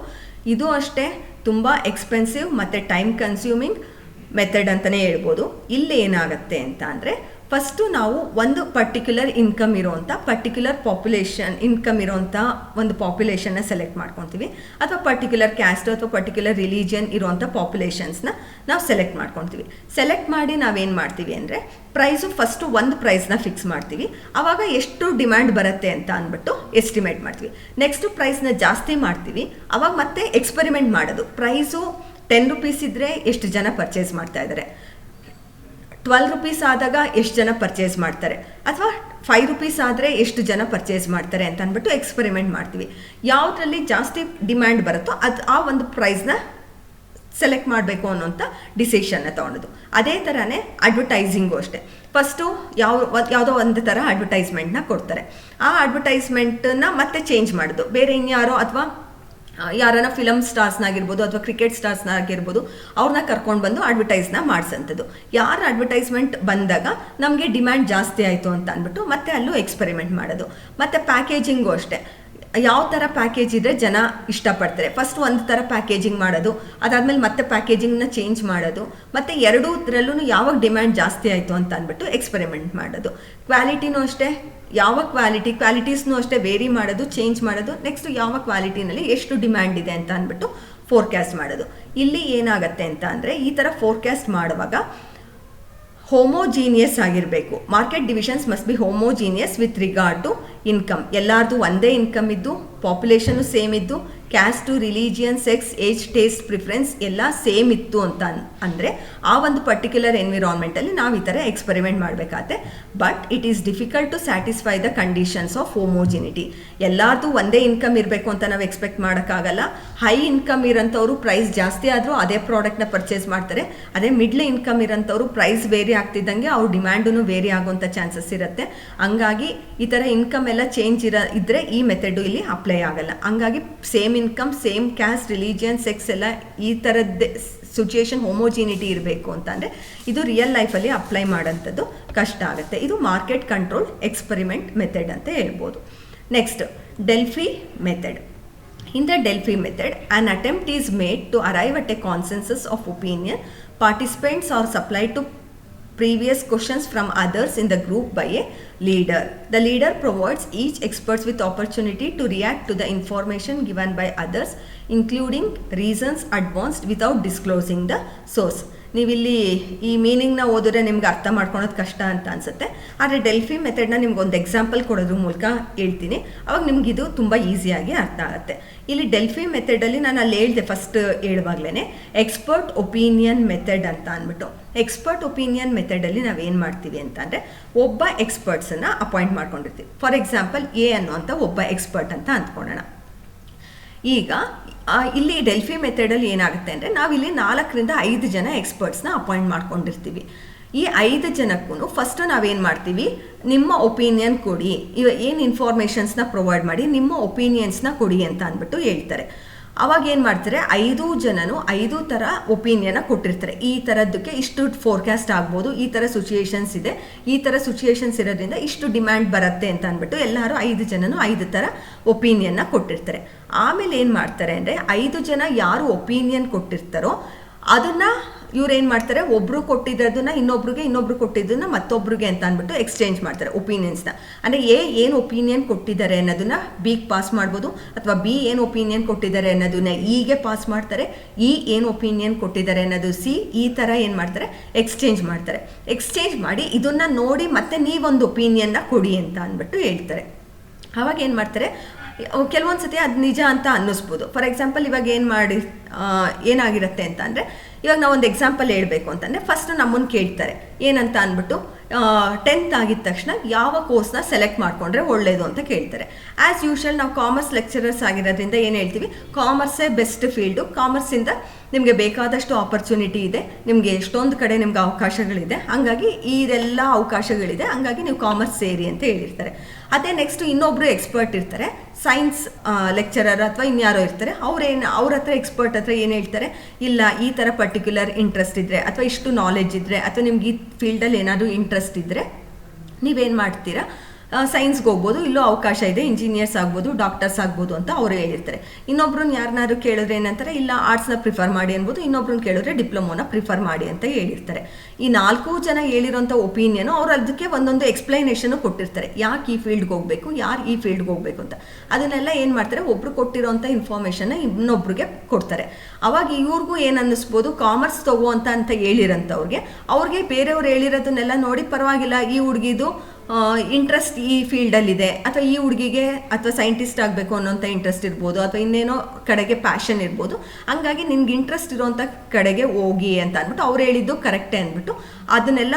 ಇದು ಅಷ್ಟೇ ತುಂಬ ಎಕ್ಸ್ಪೆನ್ಸಿವ್ ಮತ್ತು ಟೈಮ್ ಕನ್ಸ್ಯೂಮಿಂಗ್ ಮೆಥಡ್ ಅಂತಲೇ ಹೇಳ್ಬೋದು. ಇಲ್ಲಿ ಏನಾಗುತ್ತೆ ಅಂತ ಅಂದರೆ ಫಸ್ಟು ನಾವು ಒಂದು ಪರ್ಟಿಕ್ಯುಲರ್ ಇನ್ಕಮ್ ಇರೋವಂಥ ಪರ್ಟಿಕ್ಯುಲರ್ ಪಾಪ್ಯುಲೇಷನ್ ಇನ್ಕಮ್ ಇರೋವಂಥ ಒಂದು ಪಾಪ್ಯುಲೇಷನ್ನ ಸೆಲೆಕ್ಟ್ ಮಾಡ್ಕೊತೀವಿ, ಅಥವಾ ಪರ್ಟಿಕ್ಯುಲರ್ ಕ್ಯಾಸ್ಟ್ ಅಥವಾ ಪರ್ಟಿಕ್ಯುಲರ್ ರಿಲಿಜಿಯನ್ ಇರೋವಂಥ ಪಾಪ್ಯುಲೇಷನ್ಸ್ನ ನಾವು ಸೆಲೆಕ್ಟ್ ಮಾಡ್ಕೊತೀವಿ. ಸೆಲೆಕ್ಟ್ ಮಾಡಿ ನಾವೇನು ಮಾಡ್ತೀವಿ ಅಂದರೆ ಪ್ರೈಸು ಫಸ್ಟು ಒಂದು ಪ್ರೈಸ್ನ ಫಿಕ್ಸ್ ಮಾಡ್ತೀವಿ. ಆವಾಗ ಎಷ್ಟು ಡಿಮ್ಯಾಂಡ್ ಬರುತ್ತೆ ಅಂತ ಅಂದ್ಬಿಟ್ಟು ಎಸ್ಟಿಮೇಟ್ ಮಾಡ್ತೀವಿ. ನೆಕ್ಸ್ಟು ಪ್ರೈಸ್ನ ಜಾಸ್ತಿ ಮಾಡ್ತೀವಿ. ಆವಾಗ ಮತ್ತೆ ಎಕ್ಸ್ಪೆರಿಮೆಂಟ್ ಮಾಡೋದು. ಪ್ರೈಸು 10 ರೂಪೀಸ್ ಇದ್ದರೆ ಎಷ್ಟು ಜನ ಪರ್ಚೇಸ್ ಮಾಡ್ತಾ ಇದ್ದಾರೆ, 12 ರೂಪೀಸ್ ಆದಾಗ ಎಷ್ಟು ಜನ ಪರ್ಚೇಸ್ ಮಾಡ್ತಾರೆ, ಅಥವಾ 5 ರೂಪೀಸ್ ಆದರೆ ಎಷ್ಟು ಜನ ಪರ್ಚೇಸ್ ಮಾಡ್ತಾರೆ ಅಂತ ಅಂದ್ಬಿಟ್ಟು ಎಕ್ಸ್ಪೆರಿಮೆಂಟ್ ಮಾಡ್ತೀವಿ. ಯಾವುದರಲ್ಲಿ ಜಾಸ್ತಿ ಡಿಮ್ಯಾಂಡ್ ಬರುತ್ತೋ ಆ ಒಂದು ಪ್ರೈಸ್ನ ಸೆಲೆಕ್ಟ್ ಮಾಡಬೇಕು ಅನ್ನೋಂಥ ಡಿಸಿಷನ್ನ ತೊಗೊಳೋದು. ಅದೇ ಥರನೇ ಅಡ್ವರ್ಟೈಸಿಂಗು ಅಷ್ಟೇ. ಫಸ್ಟು ಯಾವುದೋ ಒಂದು ಥರ ಅಡ್ವರ್ಟೈಸ್ಮೆಂಟ್ನ ಕೊಡ್ತಾರೆ. ಆ ಅಡ್ವರ್ಟೈಸ್ಮೆಂಟನ್ನ ಮತ್ತೆ ಚೇಂಜ್ ಮಾಡೋದು. ಬೇರೆ ಇನ್ಯಾರೋ ಅಥವಾ ಯಾರನ್ನ ಫಿಲಮ್ ಸ್ಟಾರ್ಸ್ನಾಗಿರ್ಬೋದು ಅಥವಾ ಕ್ರಿಕೆಟ್ ಸ್ಟಾರ್ಸ್ನಾಗಿರ್ಬೋದು ಅವ್ರನ್ನ ಕರ್ಕೊಂಡು ಬಂದು ಅಡ್ವರ್ಟೈಸ್ನ ಮಾಡಿಸೋಂಥದ್ದು. ಯಾರು ಅಡ್ವರ್ಟೈಸ್ಮೆಂಟ್ ಬಂದಾಗ ನಮಗೆ ಡಿಮ್ಯಾಂಡ್ ಜಾಸ್ತಿ ಆಯಿತು ಅಂತ ಅಂದ್ಬಿಟ್ಟು ಮತ್ತೆ ಅಲ್ಲೂ ಎಕ್ಸ್ಪೆರಿಮೆಂಟ್ ಮಾಡೋದು. ಮತ್ತು ಪ್ಯಾಕೇಜಿಂಗು ಅಷ್ಟೇ. ಯಾವ ಥರ ಪ್ಯಾಕೇಜ್ ಇದ್ದರೆ ಜನ ಇಷ್ಟಪಡ್ತಾರೆ, ಫಸ್ಟ್ ಒಂದು ಥರ ಪ್ಯಾಕೇಜಿಂಗ್ ಮಾಡೋದು, ಅದಾದಮೇಲೆ ಮತ್ತೆ ಪ್ಯಾಕೇಜಿಂಗ್ನ ಚೇಂಜ್ ಮಾಡೋದು, ಮತ್ತು ಎರಡೂದ್ರಲ್ಲೂ ಯಾವಾಗ ಡಿಮ್ಯಾಂಡ್ ಜಾಸ್ತಿ ಆಯಿತು ಅಂತ ಅಂದ್ಬಿಟ್ಟು ಎಕ್ಸ್ಪೆರಿಮೆಂಟ್ ಮಾಡೋದು. ಕ್ವಾಲಿಟಿನೂ ಅಷ್ಟೇ, ಯಾವ ಕ್ವಾಲಿಟೀಸ್ನೂ ಅಷ್ಟೇ ವೇರಿ ಮಾಡೋದು, ಚೇಂಜ್ ಮಾಡೋದು. ನೆಕ್ಸ್ಟು ಯಾವ ಕ್ವಾಲಿಟಿನಲ್ಲಿ ಎಷ್ಟು ಡಿಮ್ಯಾಂಡ್ ಇದೆ ಅಂತ ಅಂದ್ಬಿಟ್ಟು ಫೋರ್ಕ್ಯಾಸ್ಟ್ ಮಾಡೋದು. ಇಲ್ಲಿ ಏನಾಗುತ್ತೆ ಅಂತ ಅಂದರೆ ಈ ಥರ ಫೋರ್ಕ್ಯಾಸ್ಟ್ ಮಾಡುವಾಗ ಹೋಮೋಜೀನಿಯಸ್ ಆಗಿರಬೇಕು. Market divisions must be homogeneous with regard to income. ಎಲ್ಲರದು ಒಂದೇ ಇನ್ಕಮ್ ಇದ್ದು, ಪಾಪ್ಯುಲೇಷನು ಸೇಮ್ ಇದ್ದು, caste, religion, sex, age, taste, preference ಎಲ್ಲ ಸೇಮ್ ಇತ್ತು ಅಂತ ಅಂದರೆ ಆ ಒಂದು ಪರ್ಟಿಕ್ಯುಲರ್ ಎನ್ವಿರಾನ್ಮೆಂಟಲ್ಲಿ ನಾವು ಈ ಥರ ಎಕ್ಸ್ಪೆರಿಮೆಂಟ್ ಮಾಡಬೇಕಾಗತ್ತೆ. But it is difficult to satisfy the conditions of homogeneity. ಎಲ್ಲರದು ಒಂದೇ ಇನ್ಕಮ್ ಇರಬೇಕು ಅಂತ ನಾವು ಎಕ್ಸ್ಪೆಕ್ಟ್ ಮಾಡೋಕ್ಕಾಗಲ್ಲ. ಹೈ ಇನ್ಕಮ್ ಇರೋಂಥವ್ರು ಪ್ರೈಸ್ ಜಾಸ್ತಿ ಆದರೂ ಅದೇ ಪ್ರಾಡಕ್ಟ್ನ ಪರ್ಚೇಸ್ ಮಾಡ್ತಾರೆ. ಅದೇ ಮಿಡ್ಲ್ ಇನ್ಕಮ್ ಇರೋಂಥವ್ರು ಪ್ರೈಸ್ ವೇರಿ ಆಗ್ತಿದ್ದಂಗೆ ಅವ್ರ ಡಿಮ್ಯಾಂಡೂ ವೇರಿ ಆಗುವಂಥ ಚಾನ್ಸಸ್ ಇರುತ್ತೆ. ಹಂಗಾಗಿ ಈ ಥರ ಇನ್ಕಮ್ ಎಲ್ಲ ಚೇಂಜ್ ಇದ್ದರೆ ಈ ಮೆಥಡು ಇಲ್ಲಿ ಅಪ್ಲೈ ಆಗಲ್ಲ. ಹಂಗಾಗಿ same income, same caste, religion, sex ಎಲ್ಲ ಈ ಥರದ್ದೇ ಸಿಚುಯೇಷನ್ ಹೋಮೋಜಿನಿಟಿ ಇರಬೇಕು ಅಂತಂದರೆ ಇದು ರಿಯಲ್ ಲೈಫಲ್ಲಿ ಅಪ್ಲೈ ಮಾಡೋಂಥದ್ದು ಕಷ್ಟ ಆಗುತ್ತೆ. ಇದು ಮಾರ್ಕೆಟ್ ಕಂಟ್ರೋಲ್ ಎಕ್ಸ್ಪೆರಿಮೆಂಟ್ ಮೆಥಡ್ ಅಂತ ಹೇಳ್ಬೋದು. Next, Delphi method. In the Delphi method, an attempt is made to arrive at a consensus of opinion. Participants are supplied to previous questions from others in the group by a leader. The leader provides each expert with opportunity to react to the information given by others, including reasons advanced without disclosing the source. ನೀವಿಲ್ಲಿ ಈ ಮೀನಿಂಗ್ನ ಓದಿದ್ರೆ ನಿಮ್ಗೆ ಅರ್ಥ ಮಾಡ್ಕೊಳೋದು ಕಷ್ಟ ಅಂತ ಅನಿಸುತ್ತೆ. ಆದರೆ ಡೆಲ್ಫಿ ಮೆಥಡ್ನ ನಿಮ್ಗೊಂದು ಎಕ್ಸಾಂಪಲ್ ಕೊಡೋದ್ರ ಮೂಲಕ ಹೇಳ್ತೀನಿ, ಅವಾಗ ನಿಮಗಿದು ತುಂಬ ಈಸಿಯಾಗಿ ಅರ್ಥ ಆಗುತ್ತೆ. ಇಲ್ಲಿ ಡೆಲ್ಫಿ ಮೆಥಡಲ್ಲಿ ನಾನು ಅಲ್ಲಿ ಹೇಳಿದೆ ಫಸ್ಟ್ ಹೇಳುವಾಗಲೇ ಎಕ್ಸ್ಪರ್ಟ್ ಒಪಿನಿಯನ್ ಮೆಥಡ್ ಅಂತ ಅಂದ್ಬಿಟ್ಟು. ಎಕ್ಸ್ಪರ್ಟ್ ಒಪಿನಿಯನ್ ಮೆಥಡಲ್ಲಿ ನಾವೇನು ಮಾಡ್ತೀವಿ ಅಂತಂದರೆ ಒಬ್ಬ ಎಕ್ಸ್ಪರ್ಟ್ಸನ್ನು ಅಪಾಯಿಂಟ್ ಮಾಡ್ಕೊಂಡಿರ್ತೀವಿ. ಫಾರ್ ಎಕ್ಸಾಂಪಲ್ ಎ ಅನ್ನೋಂಥ ಒಬ್ಬ ಎಕ್ಸ್ಪರ್ಟ್ ಅಂತ ಅಂದ್ಕೊಳ್ಳೋಣ. ಈಗ ಇಲ್ಲಿ ಡೆಲ್ಫಿ ಮೆಥಡಲ್ಲಿ ಏನಾಗುತ್ತೆ ಅಂದರೆ ನಾವಿಲ್ಲಿ 4 ರಿಂದ 5 ಜನ ಎಕ್ಸ್ಪರ್ಟ್ಸ್ನ ಅಪಾಯಿಂಟ್ ಮಾಡ್ಕೊಂಡಿರ್ತೀವಿ. ಈ 5 ಜನಕ್ಕೂ ಫಸ್ಟು ನಾವೇನು ಮಾಡ್ತೀವಿ, ನಿಮ್ಮ ಒಪಿನಿಯನ್ ಕೊಡಿ, ಏನು ಇನ್ಫಾರ್ಮೇಷನ್ಸ್ನ ಪ್ರೊವೈಡ್ ಮಾಡಿ ನಿಮ್ಮ ಒಪಿನಿಯನ್ಸ್ನ ಕೊಡಿ ಅಂತ ಅಂದ್ಬಿಟ್ಟು ಹೇಳ್ತಾರೆ. ಅವಾಗ ಏನು ಮಾಡ್ತಾರೆ, 5 ಜನನು 5 ಥರ ಒಪಿನಿಯನ್ನ ಕೊಟ್ಟಿರ್ತಾರೆ. ಈ ಥರದ್ದಕ್ಕೆ ಇಷ್ಟು ಫೋರ್ಕ್ಯಾಸ್ಟ್ ಆಗ್ಬೋದು, ಈ ಥರ ಸಿಚುಯೇಷನ್ಸ್ ಇದೆ, ಈ ಥರ ಸಿಚುಯೇಷನ್ಸ್ ಇರೋದ್ರಿಂದ ಇಷ್ಟು ಡಿಮ್ಯಾಂಡ್ ಬರುತ್ತೆ ಅಂತ ಅಂದ್ಬಿಟ್ಟು ಎಲ್ಲರೂ 5 ಜನನು 5 ಥರ ಒಪಿನಿಯನ್ನ ಕೊಟ್ಟಿರ್ತಾರೆ. ಆಮೇಲೆ ಏನು ಮಾಡ್ತಾರೆ ಅಂದರೆ 5 ಜನ ಯಾರು ಒಪಿನಿಯನ್ ಕೊಟ್ಟಿರ್ತಾರೋ ಅದನ್ನು ಇವ್ರೇನು ಮಾಡ್ತಾರೆ, ಒಬ್ಬರು ಕೊಟ್ಟಿದ್ದದನ್ನ ಇನ್ನೊಬ್ರು ಕೊಟ್ಟಿದ್ದನ್ನ ಮತ್ತೊಬ್ರಿಗೆ ಅಂತ ಅಂದ್ಬಿಟ್ಟು ಎಕ್ಸ್ಚೇಂಜ್ ಮಾಡ್ತಾರೆ ಒಪಿನಿಯನ್ಸ್ನ. ಅಂದರೆ ಏನು ಒಪಿನಿಯನ್ ಕೊಟ್ಟಿದ್ದಾರೆ ಅನ್ನೋದನ್ನ ಬಿಗೆ ಪಾಸ್ ಮಾಡ್ಬೋದು, ಅಥವಾ ಬಿ ಏನು ಒಪಿನಿಯನ್ ಕೊಟ್ಟಿದ್ದಾರೆ ಅನ್ನೋದನ್ನ ಇಗೆ ಪಾಸ್ ಮಾಡ್ತಾರೆ, ಏನು ಒಪಿನಿಯನ್ ಕೊಟ್ಟಿದ್ದಾರೆ ಅನ್ನೋದು ಸಿ, ಈ ಥರ ಏನು ಮಾಡ್ತಾರೆ ಎಕ್ಸ್ಚೇಂಜ್ ಮಾಡ್ತಾರೆ. ಎಕ್ಸ್ಚೇಂಜ್ ಮಾಡಿ ಇದನ್ನು ನೋಡಿ ಮತ್ತೆ ನೀವೊಂದು ಒಪಿನಿಯನ್ನ ಕೊಡಿ ಅಂತ ಅಂದ್ಬಿಟ್ಟು ಹೇಳ್ತಾರೆ. ಆವಾಗ ಏನು ಮಾಡ್ತಾರೆ, ಕೆಲವೊಂದು ಸತಿ ಅದು ನಿಜ ಅಂತ ಅನ್ನಿಸ್ಬೋದು. ಫಾರ್ ಎಕ್ಸಾಂಪಲ್ ಇವಾಗ ಏನಾಗಿರುತ್ತೆ ಅಂತ ಅಂದರೆ, ಇವಾಗ ನಾವು ಒಂದು ಎಕ್ಸಾಂಪಲ್ ಹೇಳಬೇಕು ಅಂತಂದರೆ ಫಸ್ಟ್ ನಮ್ಮನ್ನು ಕೇಳ್ತಾರೆ ಏನಂತ ಅಂದ್ಬಿಟ್ಟು 10th ಆಗಿದ ತಕ್ಷಣ ಯಾವ ಕೋರ್ಸ್ನ ಸೆಲೆಕ್ಟ್ ಮಾಡಿಕೊಂಡ್ರೆ ಒಳ್ಳೆಯದು ಅಂತ ಕೇಳ್ತಾರೆ. ಆ್ಯಸ್ ಯೂಶುವಲ್ ನಾವು ಕಾಮರ್ಸ್ ಲೆಕ್ಚರರ್ಸ್ ಆಗಿರೋದ್ರಿಂದ ಏನು ಹೇಳ್ತೀವಿ, ಕಾಮರ್ಸೇ ಬೆಸ್ಟ್ ಫೀಲ್ಡು, ಕಾಮರ್ಸಿಂದ ನಿಮಗೆ ಬೇಕಾದಷ್ಟು ಆಪರ್ಚುನಿಟಿ ಇದೆ, ನಿಮಗೆ ಎಷ್ಟೊಂದು ಕಡೆ ನಿಮ್ಗೆ ಅವಕಾಶಗಳಿದೆ, ಹಂಗಾಗಿ ಇದೆಲ್ಲ ಅವಕಾಶಗಳಿದೆ, ಹಂಗಾಗಿ ನೀವು ಕಾಮರ್ಸ್ ಸೇರಿ ಅಂತ ಹೇಳಿರ್ತಾರೆ. ಅದೇ ನೆಕ್ಸ್ಟ್ ಇನ್ನೊಬ್ಬರು ಎಕ್ಸ್ಪರ್ಟ್ ಇರ್ತಾರೆ, ಸೈನ್ಸ್ ಲೆಕ್ಚರರ್ ಅಥವಾ ಇನ್ಯಾರೋ ಇರ್ತಾರೆ, ಅವ್ರ ಹತ್ರ ಎಕ್ಸ್ಪರ್ಟ್ ಹತ್ರ ಏನು ಹೇಳ್ತಾರೆ, ಇಲ್ಲ ಈ ಥರ ಪರ್ಟಿಕ್ಯುಲರ್ ಇಂಟ್ರೆಸ್ಟ್ ಇದ್ದರೆ ಅಥವಾ ಇಷ್ಟು ನಾಲೆಜ್ ಇದ್ದರೆ ಅಥವಾ ನಿಮ್ಗೆ ಈ ಫೀಲ್ಡಲ್ಲಿ ಏನಾದರೂ ಇಂಟ್ರೆಸ್ಟ್ ಇದ್ದರೆ ನೀವೇನು ಮಾಡ್ತೀರಾ, ಸೈನ್ಸ್ಗೆ ಹೋಗ್ಬೋದು, ಇಲ್ಲೂ ಅವಕಾಶ ಇದೆ, ಇಂಜಿನಿಯರ್ಸ್ ಆಗ್ಬೋದು, ಡಾಕ್ಟರ್ಸ್ ಆಗ್ಬೋದು ಅಂತ ಅವರು ಹೇಳಿರ್ತಾರೆ. ಇನ್ನೊಬ್ರನ್ನ ಯಾರನ್ನಾರು ಕೇಳಿದ್ರೆ ಏನಂತಾರೆ, ಇಲ್ಲ ಆರ್ಟ್ಸ್ನ ಪ್ರಿಫರ್ ಮಾಡಿ ಅನ್ಬೋದು, ಇನ್ನೊಬ್ರನ್ನ ಕೇಳಿದ್ರೆ ಡಿಪ್ಲೊಮೋನ ಪ್ರಿಫರ್ ಮಾಡಿ ಅಂತ ಹೇಳಿರ್ತಾರೆ. ಈ 4 ಜನ ಹೇಳಿರೋಂಥ ಒಪಿನಿಯನು ಅವ್ರು ಅದಕ್ಕೆ ಒಂದೊಂದು ಎಕ್ಸ್ಪ್ಲೈನೇಷನು ಕೊಟ್ಟಿರ್ತಾರೆ, ಯಾಕೆ ಈ ಫೀಲ್ಡ್ಗೆ ಹೋಗಬೇಕು, ಯಾರು ಈ ಫೀಲ್ಡ್ಗೆ ಹೋಗಬೇಕು ಅಂತ. ಅದನ್ನೆಲ್ಲ ಏನು ಮಾಡ್ತಾರೆ, ಒಬ್ರು ಕೊಟ್ಟಿರೋಂಥ ಇನ್ಫಾರ್ಮೇಷನ್ನ ಇನ್ನೊಬ್ರಿಗೆ ಕೊಡ್ತಾರೆ. ಅವಾಗ ಇವ್ರಿಗೂ ಏನು ಅನ್ನಿಸ್ಬೋದು, ಕಾಮರ್ಸ್ ತಗೋ ಅಂತ ಹೇಳಿರೋಂಥವ್ರಿಗೆ ಅವ್ರಿಗೆ ಬೇರೆಯವ್ರು ಹೇಳಿರೋದನ್ನೆಲ್ಲ ನೋಡಿ ಪರವಾಗಿಲ್ಲ, ಈ ಹುಡುಗಿದು ಇಂಟ್ರೆಸ್ಟ್ ಈ ಫೀಲ್ಡಲ್ಲಿದೆ, ಅಥವಾ ಈ ಹುಡುಗಿಗೆ ಅಥವಾ ಸೈಂಟಿಸ್ಟ್ ಆಗಬೇಕು ಅನ್ನೋಂಥ ಇಂಟ್ರೆಸ್ಟ್ ಇರ್ಬೋದು, ಅಥವಾ ಇನ್ನೇನೋ ಕಡೆಗೆ ಪ್ಯಾಷನ್ ಇರ್ಬೋದು, ಹಂಗಾಗಿ ನಿನ್ಗೆ ಇಂಟ್ರೆಸ್ಟ್ ಇರೋಂಥ ಕಡೆಗೆ ಹೋಗಿ ಅಂತ ಅಂದ್ಬಿಟ್ಟು ಅವ್ರು ಹೇಳಿದ್ದು ಕರೆಕ್ಟೇ ಅಂದ್ಬಿಟ್ಟು ಅದನ್ನೆಲ್ಲ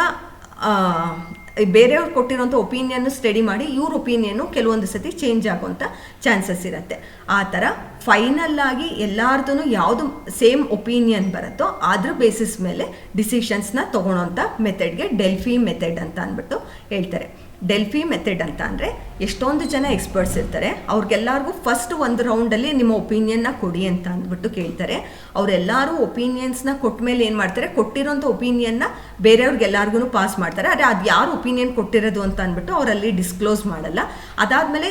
ಬೇರೆಯವ್ರು ಕೊಟ್ಟಿರೋಂಥ ಒಪಿನಿಯನ್ನು ಸ್ಟಡಿ ಮಾಡಿ ಇವ್ರ ಒಪಿನಿಯನ್ನು ಕೆಲವೊಂದು ಸತಿ ಚೇಂಜ್ ಆಗೋಂಥ ಚಾನ್ಸಸ್ ಇರುತ್ತೆ. ಆ ಥರ ಫೈನಲ್ ಆಗಿ ಎಲ್ಲಾರ್ದು ಯಾವುದು ಸೇಮ್ ಒಪಿನಿಯನ್ ಬರುತ್ತೋ ಅದ್ರ ಬೇಸಿಸ್ ಮೇಲೆ ಡಿಸಿಷನ್ಸ್ನ ತೊಗೊಳೋಂಥ ಮೆಥಡ್ಗೆ ಡೆಲ್ಫಿ ಮೆಥಡ್ ಅಂತ ಅಂದ್ಬಿಟ್ಟು ಹೇಳ್ತಾರೆ. ಡೆಲ್ಫಿ ಮೆಥಡ್ ಅಂತ ಅಂದರೆ ಎಷ್ಟೊಂದು ಜನ ಎಕ್ಸ್ಪರ್ಟ್ಸ್ ಇರ್ತಾರೆ, ಅವ್ರಿಗೆಲ್ಲರಿಗೂ ಫಸ್ಟ್ ಒಂದು ರೌಂಡಲ್ಲಿ ನಿಮ್ಮ ಒಪಿನಿಯನ್ನ ಕೊಡಿ ಅಂತ ಅಂದ್ಬಿಟ್ಟು ಕೇಳ್ತಾರೆ. ಅವರೆಲ್ಲರೂ ಒಪಿನಿಯನ್ಸ್ನ ಕೊಟ್ಟ ಮೇಲೆ ಏನು ಮಾಡ್ತಾರೆ, ಕೊಟ್ಟಿರೋಂಥ ಒಪಿನಿಯನ್ನ ಬೇರೆಯವ್ರಿಗೆಲ್ಲರಿಗೂ ಪಾಸ್ ಮಾಡ್ತಾರೆ. ಆದರೆ ಅದು ಯಾರು ಒಪಿನಿಯನ್ ಕೊಟ್ಟಿರೋದು ಅಂತ ಅಂದ್ಬಿಟ್ಟು ಅವರಲ್ಲಿ ಡಿಸ್ಕ್ಲೋಸ್ ಮಾಡಲ್ಲ. ಅದಾದಮೇಲೆ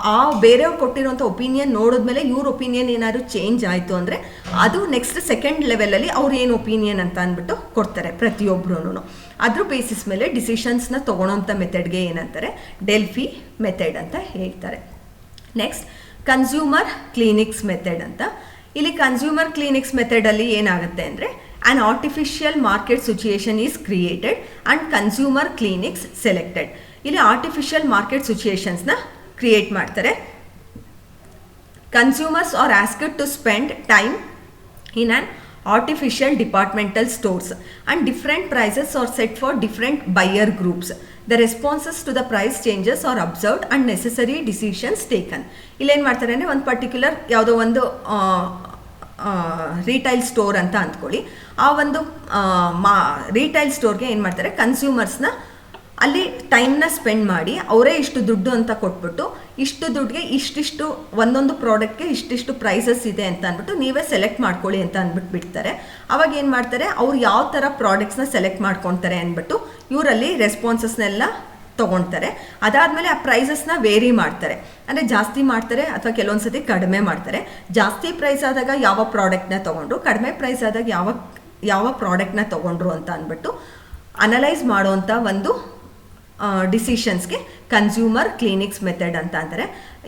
ಆ ಬೇರೆಯವ್ರು ಕೊಟ್ಟಿರೋಂಥ ಒಪಿನಿಯನ್ ನೋಡಿದ್ಮೇಲೆ ಇವ್ರ ಒಪಿನಿಯನ್ ಏನಾದ್ರು ಚೇಂಜ್ ಆಯಿತು ಅಂದರೆ ಅದು ನೆಕ್ಸ್ಟ್ ಸೆಕೆಂಡ್ ಲೆವೆಲಲ್ಲಿ ಅವ್ರು ಏನು ಒಪಿನಿಯನ್ ಅಂತ ಅಂದ್ಬಿಟ್ಟು ಕೊಡ್ತಾರೆ ಪ್ರತಿಯೊಬ್ಬರೂ. ಅದ್ರ ಬೇಸಿಸ್ ಮೇಲೆ ಡಿಸಿಷನ್ಸ್ನ ತೊಗೊಳೋಂಥ ಮೆಥಡ್ಗೆ ಏನಂತಾರೆ, ಡೆಲ್ಫಿ ಮೆಥಡ್ ಅಂತ ಹೇಳ್ತಾರೆ. ನೆಕ್ಸ್ಟ್ ಕನ್ಸ್ಯೂಮರ್ ಕ್ಲಿನಿಕ್ಸ್ ಮೆಥಡ್ ಅಂತ. ಇಲ್ಲಿ ಕನ್ಸ್ಯೂಮರ್ ಕ್ಲಿನಿಕ್ಸ್ ಮೆಥಡಲ್ಲಿ ಏನಾಗುತ್ತೆ ಅಂದರೆ, an artificial market situation is created and consumer clinics selected. ಇಲ್ಲಿ ಆರ್ಟಿಫಿಷಿಯಲ್ ಮಾರ್ಕೆಟ್ ಸಿಚುಯೇಷನ್ಸ್ನ ಕ್ರಿಯೇಟ್ ಮಾಡ್ತಾರೆ. Consumers are asked to spend time in on artificial departmental stores and different prices are set for different buyer groups. The responses to the price changes are observed and necessary decisions taken. ಇಲ್ಲಿ ಏನು ಮಾಡ್ತಾರೆ ಅಂದರೆ, ಒಂದು particular ಯಾವುದೋ ಒಂದು retail store ಅಂತ ಅಂದ್ಕೊಳ್ಳಿ. ಆ ಒಂದು ರೀಟೈಲ್ ಸ್ಟೋರ್ಗೆ ಏನು ಮಾಡ್ತಾರೆ, ಕನ್ಸ್ಯೂಮರ್ಸ್ನ ಅಲ್ಲಿ ಟೈಮ್ನ ಸ್ಪೆಂಡ್ ಮಾಡಿ ಅವರೇ ಇಷ್ಟು ದುಡ್ಡು ಅಂತ ಕೊಟ್ಬಿಟ್ಟು ಇಷ್ಟು ದುಡ್ಡಿಗೆ ಇಷ್ಟಿಷ್ಟು ಒಂದೊಂದು ಪ್ರಾಡಕ್ಟ್ಗೆ ಇಷ್ಟಿಷ್ಟು ಪ್ರೈಸಸ್ ಇದೆ ಅಂತ ಅಂದ್ಬಿಟ್ಟು ನೀವೇ ಸೆಲೆಕ್ಟ್ ಮಾಡ್ಕೊಳ್ಳಿ ಅಂತ ಅಂದ್ಬಿಟ್ಟು ಬಿಡ್ತಾರೆ. ಅವಾಗ ಏನು ಮಾಡ್ತಾರೆ, ಅವ್ರು ಯಾವ ಥರ ಪ್ರಾಡಕ್ಟ್ಸ್ನ ಸೆಲೆಕ್ಟ್ ಮಾಡ್ಕೊತಾರೆ ಅಂದ್ಬಿಟ್ಟು ಇವರಲ್ಲಿ ರೆಸ್ಪಾನ್ಸಸ್ನೆಲ್ಲ ತೊಗೊಳ್ತಾರೆ. ಅದಾದಮೇಲೆ ಆ ಪ್ರೈಸಸ್ನ ವೇರಿ ಮಾಡ್ತಾರೆ, ಅಂದರೆ ಜಾಸ್ತಿ ಮಾಡ್ತಾರೆ ಅಥವಾ ಕೆಲವೊಂದು ಸತಿ ಕಡಿಮೆ ಮಾಡ್ತಾರೆ. ಜಾಸ್ತಿ ಪ್ರೈಸ್ ಆದಾಗ ಯಾವ ಪ್ರಾಡಕ್ಟ್ನ ತೊಗೊಂಡ್ರು, ಕಡಿಮೆ ಪ್ರೈಸ್ ಆದಾಗ ಯಾವ ಪ್ರಾಡಕ್ಟ್ನ ತೊಗೊಂಡ್ರು ಅಂತ ಅಂದ್ಬಿಟ್ಟು ಅನಲೈಸ್ ಮಾಡೋವಂಥ ಒಂದು ಡಿಸಿಷನ್ಸ್ಗೆ ಕನ್ಸ್ಯೂಮರ್ ಕ್ಲಿನಿಕ್ಸ್ ಮೆಥಡ್ ಅಂತ ಅಂತಾರೆ.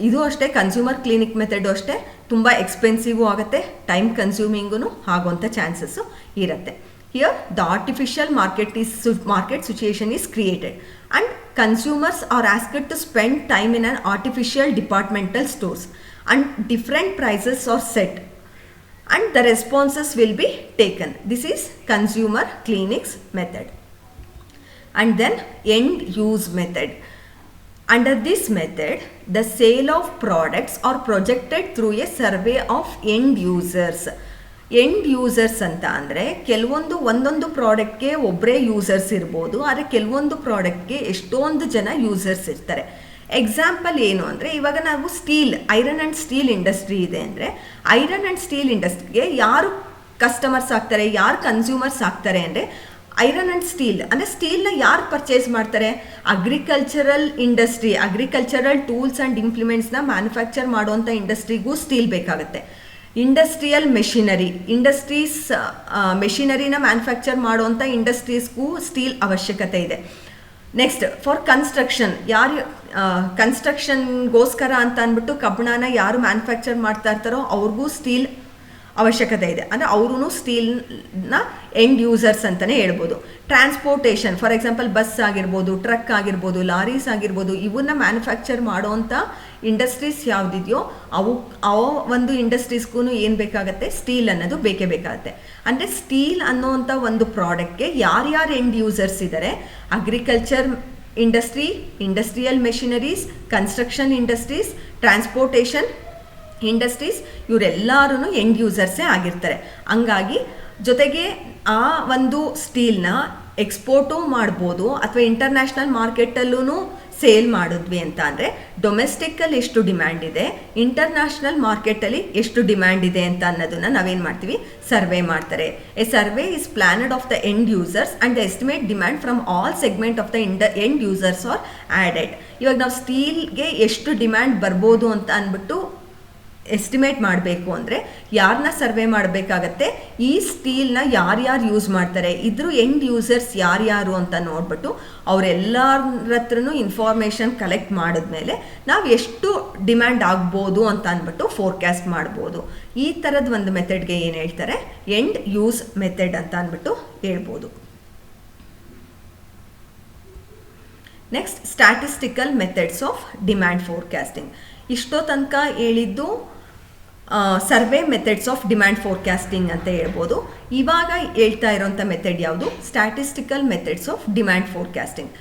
ಇದು ಅಷ್ಟೇ, ಕನ್ಸ್ಯೂಮರ್ ಕ್ಲಿನಿಕ್ ಮೆಥಡು ಅಷ್ಟೇ ತುಂಬ ಎಕ್ಸ್ಪೆನ್ಸಿವು ಆಗುತ್ತೆ, ಟೈಮ್ ಕನ್ಸ್ಯೂಮಿಂಗೂ ಆಗೋಂಥ ಚಾನ್ಸಸ್ಸು ಇರುತ್ತೆ. Here the artificial market situation is created and consumers are asked to spend time in on artificial departmental stores and different prices are set and the responses will be taken. This is consumer clinics method. And then end use method. Under this method, the sale of products are projected through a survey of end users. End users ಅಂತ ಅಂದರೆ ಒಂದೊಂದು ಪ್ರಾಡಕ್ಟ್ಗೆ ಒಬ್ಬರೇ users ಇರ್ಬೋದು, ಆದರೆ ಕೆಲವೊಂದು ಪ್ರಾಡಕ್ಟ್ಗೆ ಎಷ್ಟೊಂದು ಜನ users ಇರ್ತಾರೆ. ಎಕ್ಸಾಂಪಲ್ ಏನು ಅಂದರೆ, ಇವಾಗ ನಾವು ಐರನ್ ಆ್ಯಂಡ್ ಸ್ಟೀಲ್ ಇಂಡಸ್ಟ್ರಿ ಇದೆ ಅಂದರೆ, ಐರನ್ ಆ್ಯಂಡ್ ಸ್ಟೀಲ್ ಇಂಡಸ್ಟ್ರಿಗೆ ಯಾರು ಕಸ್ಟಮರ್ಸ್ ಆಗ್ತಾರೆ, ಯಾರು ಕನ್ಸ್ಯೂಮರ್ಸ್ ಆಗ್ತಾರೆ ಅಂದರೆ, ಐರನ್ ಆ್ಯಂಡ್ ಸ್ಟೀಲ್ ಅಂದರೆ ಸ್ಟೀಲ್ನ ಯಾರು ಪರ್ಚೇಸ್ ಮಾಡ್ತಾರೆ, agricultural industry, agricultural tools and ಇಂಪ್ಲಿಮೆಂಟ್ಸ್ನ ಮ್ಯಾನುಫ್ಯಾಕ್ಚರ್ ಮಾಡುವಂಥ ಇಂಡಸ್ಟ್ರಿಗೂ ಸ್ಟೀಲ್ ಬೇಕಾಗುತ್ತೆ. ಇಂಡಸ್ಟ್ರಿಯಲ್ ಮೆಷಿನರಿನ ಮ್ಯಾನುಫ್ಯಾಕ್ಚರ್ ಮಾಡುವಂಥ ಇಂಡಸ್ಟ್ರೀಸ್ಗೂ ಸ್ಟೀಲ್ ಅವಶ್ಯಕತೆ ಇದೆ. ನೆಕ್ಸ್ಟ್ ಫಾರ್ ಕನ್ಸ್ಟ್ರಕ್ಷನ್, ಕನ್ಸ್ಟ್ರಕ್ಷನ್ಗೋಸ್ಕರ ಅಂತ ಅಂದ್ಬಿಟ್ಟು ಕಬ್ಬಣನ ಯಾರು ಮ್ಯಾನುಫ್ಯಾಕ್ಚರ್ ಮಾಡ್ತಾ ಇರ್ತಾರೋ ಅವ್ರಿಗೂ ಸ್ಟೀಲ್ ಅವಶ್ಯಕತೆ ಇದೆ. ಅಂದರೆ ಅವ್ರೂ ಸ್ಟೀಲ್ನ ಎಂಡ್ ಯೂಸರ್ಸ್ ಅಂತಲೇ ಹೇಳ್ಬೋದು. ಟ್ರಾನ್ಸ್ಪೋರ್ಟೇಷನ್, ಫಾರ್ ಎಕ್ಸಾಂಪಲ್ ಬಸ್ ಆಗಿರ್ಬೋದು, ಟ್ರಕ್ ಆಗಿರ್ಬೋದು, ಲಾರೀಸ್ ಆಗಿರ್ಬೋದು, ಇವನ್ನ ಮ್ಯಾನುಫ್ಯಾಕ್ಚರ್ ಮಾಡೋವಂಥ ಇಂಡಸ್ಟ್ರೀಸ್ ಯಾವುದಿದೆಯೋ ಆ ಒಂದು ಇಂಡಸ್ಟ್ರೀಸ್ಗೂ ಏನು ಬೇಕಾಗುತ್ತೆ, ಸ್ಟೀಲ್ ಅನ್ನೋದು ಬೇಕೇ ಬೇಕಾಗುತ್ತೆ. ಅಂದರೆ ಸ್ಟೀಲ್ ಅನ್ನೋವಂಥ ಒಂದು ಪ್ರಾಡಕ್ಟ್ಗೆ ಯಾರ್ಯಾರು ಎಂಡ್ ಯೂಸರ್ಸ್ ಇದ್ದಾರೆ, agriculture industry, industrial machineries, construction industries, transportation industries, ಇವರೆಲ್ಲರೂ ಎಂಡ್ ಯೂಸರ್ಸೇ ಆಗಿರ್ತಾರೆ. ಹಂಗಾಗಿ ಜೊತೆಗೆ ಆ ಒಂದು ಸ್ಟೀಲ್ನ ಎಕ್ಸ್ಪೋರ್ಟು ಮಾಡ್ಬೋದು ಅಥವಾ ಇಂಟರ್ನ್ಯಾಷನಲ್ ಮಾರ್ಕೆಟಲ್ಲೂ ಸೇಲ್ ಮಾಡಿದ್ವಿ ಅಂತ ಅಂದರೆ ಡೊಮೆಸ್ಟಿಕ್ಕಲ್ಲಿ ಎಷ್ಟು ಡಿಮ್ಯಾಂಡ್ ಇದೆ, ಇಂಟರ್ನ್ಯಾಷನಲ್ ಮಾರ್ಕೆಟಲ್ಲಿ ಎಷ್ಟು ಡಿಮ್ಯಾಂಡ್ ಇದೆ ಅಂತ ಅನ್ನೋದನ್ನ ನಾವೇನು ಮಾಡ್ತೀವಿ, ಸರ್ವೆ ಮಾಡ್ತಾರೆ. A survey is planned of the end users and the estimate demand from all segment of the end users R added. ಇವಾಗ ನಾವು ಸ್ಟೀಲ್ಗೆ ಎಷ್ಟು ಡಿಮ್ಯಾಂಡ್ ಬರ್ಬೋದು ಅಂತ ಅಂದ್ಬಿಟ್ಟು ಎಸ್ಟಿಮೇಟ್ ಮಾಡಬೇಕು ಅಂದರೆ ಯಾರನ್ನ ಸರ್ವೆ ಮಾಡಬೇಕಾಗತ್ತೆ, ಈ ಸ್ಟೀಲ್ನ ಯಾರ್ಯಾರು ಯೂಸ್ ಮಾಡ್ತಾರೆ, ಇದ್ರ ಎಂಡ್ ಯೂಸರ್ಸ್ ಯಾರ್ಯಾರು ಅಂತ ನೋಡ್ಬಿಟ್ಟು ಅವರೆಲ್ಲರ ಹತ್ರನೂ ಇನ್ಫಾರ್ಮೇಷನ್ ಕಲೆಕ್ಟ್ ಮಾಡಿದ್ಮೇಲೆ ನಾವು ಎಷ್ಟು ಡಿಮ್ಯಾಂಡ್ ಆಗ್ಬೋದು ಅಂತ ಅಂದ್ಬಿಟ್ಟು ಫೋರ್ಕ್ಯಾಸ್ಟ್ ಮಾಡ್ಬೋದು. ಈ ಥರದ ಒಂದು ಮೆಥಡ್ಗೆ ಏನು ಹೇಳ್ತಾರೆ, ಎಂಡ್ ಯೂಸ್ ಮೆಥಡ್ ಅಂತ ಅಂದ್ಬಿಟ್ಟು ಹೇಳ್ಬೋದು. Next statistical methods of demand forecasting. ಇಷ್ಟೋ ತನಕ ಹೇಳಿದ್ದು survey methods of demand forecasting ಅಂತ ಹೇಳ್ಬೋದು. ಇವಾಗ ಹೇಳ್ತಾ ಇರೋಂಥ ಮೆಥಡ್ ಯಾವುದು, statistical methods of demand forecasting.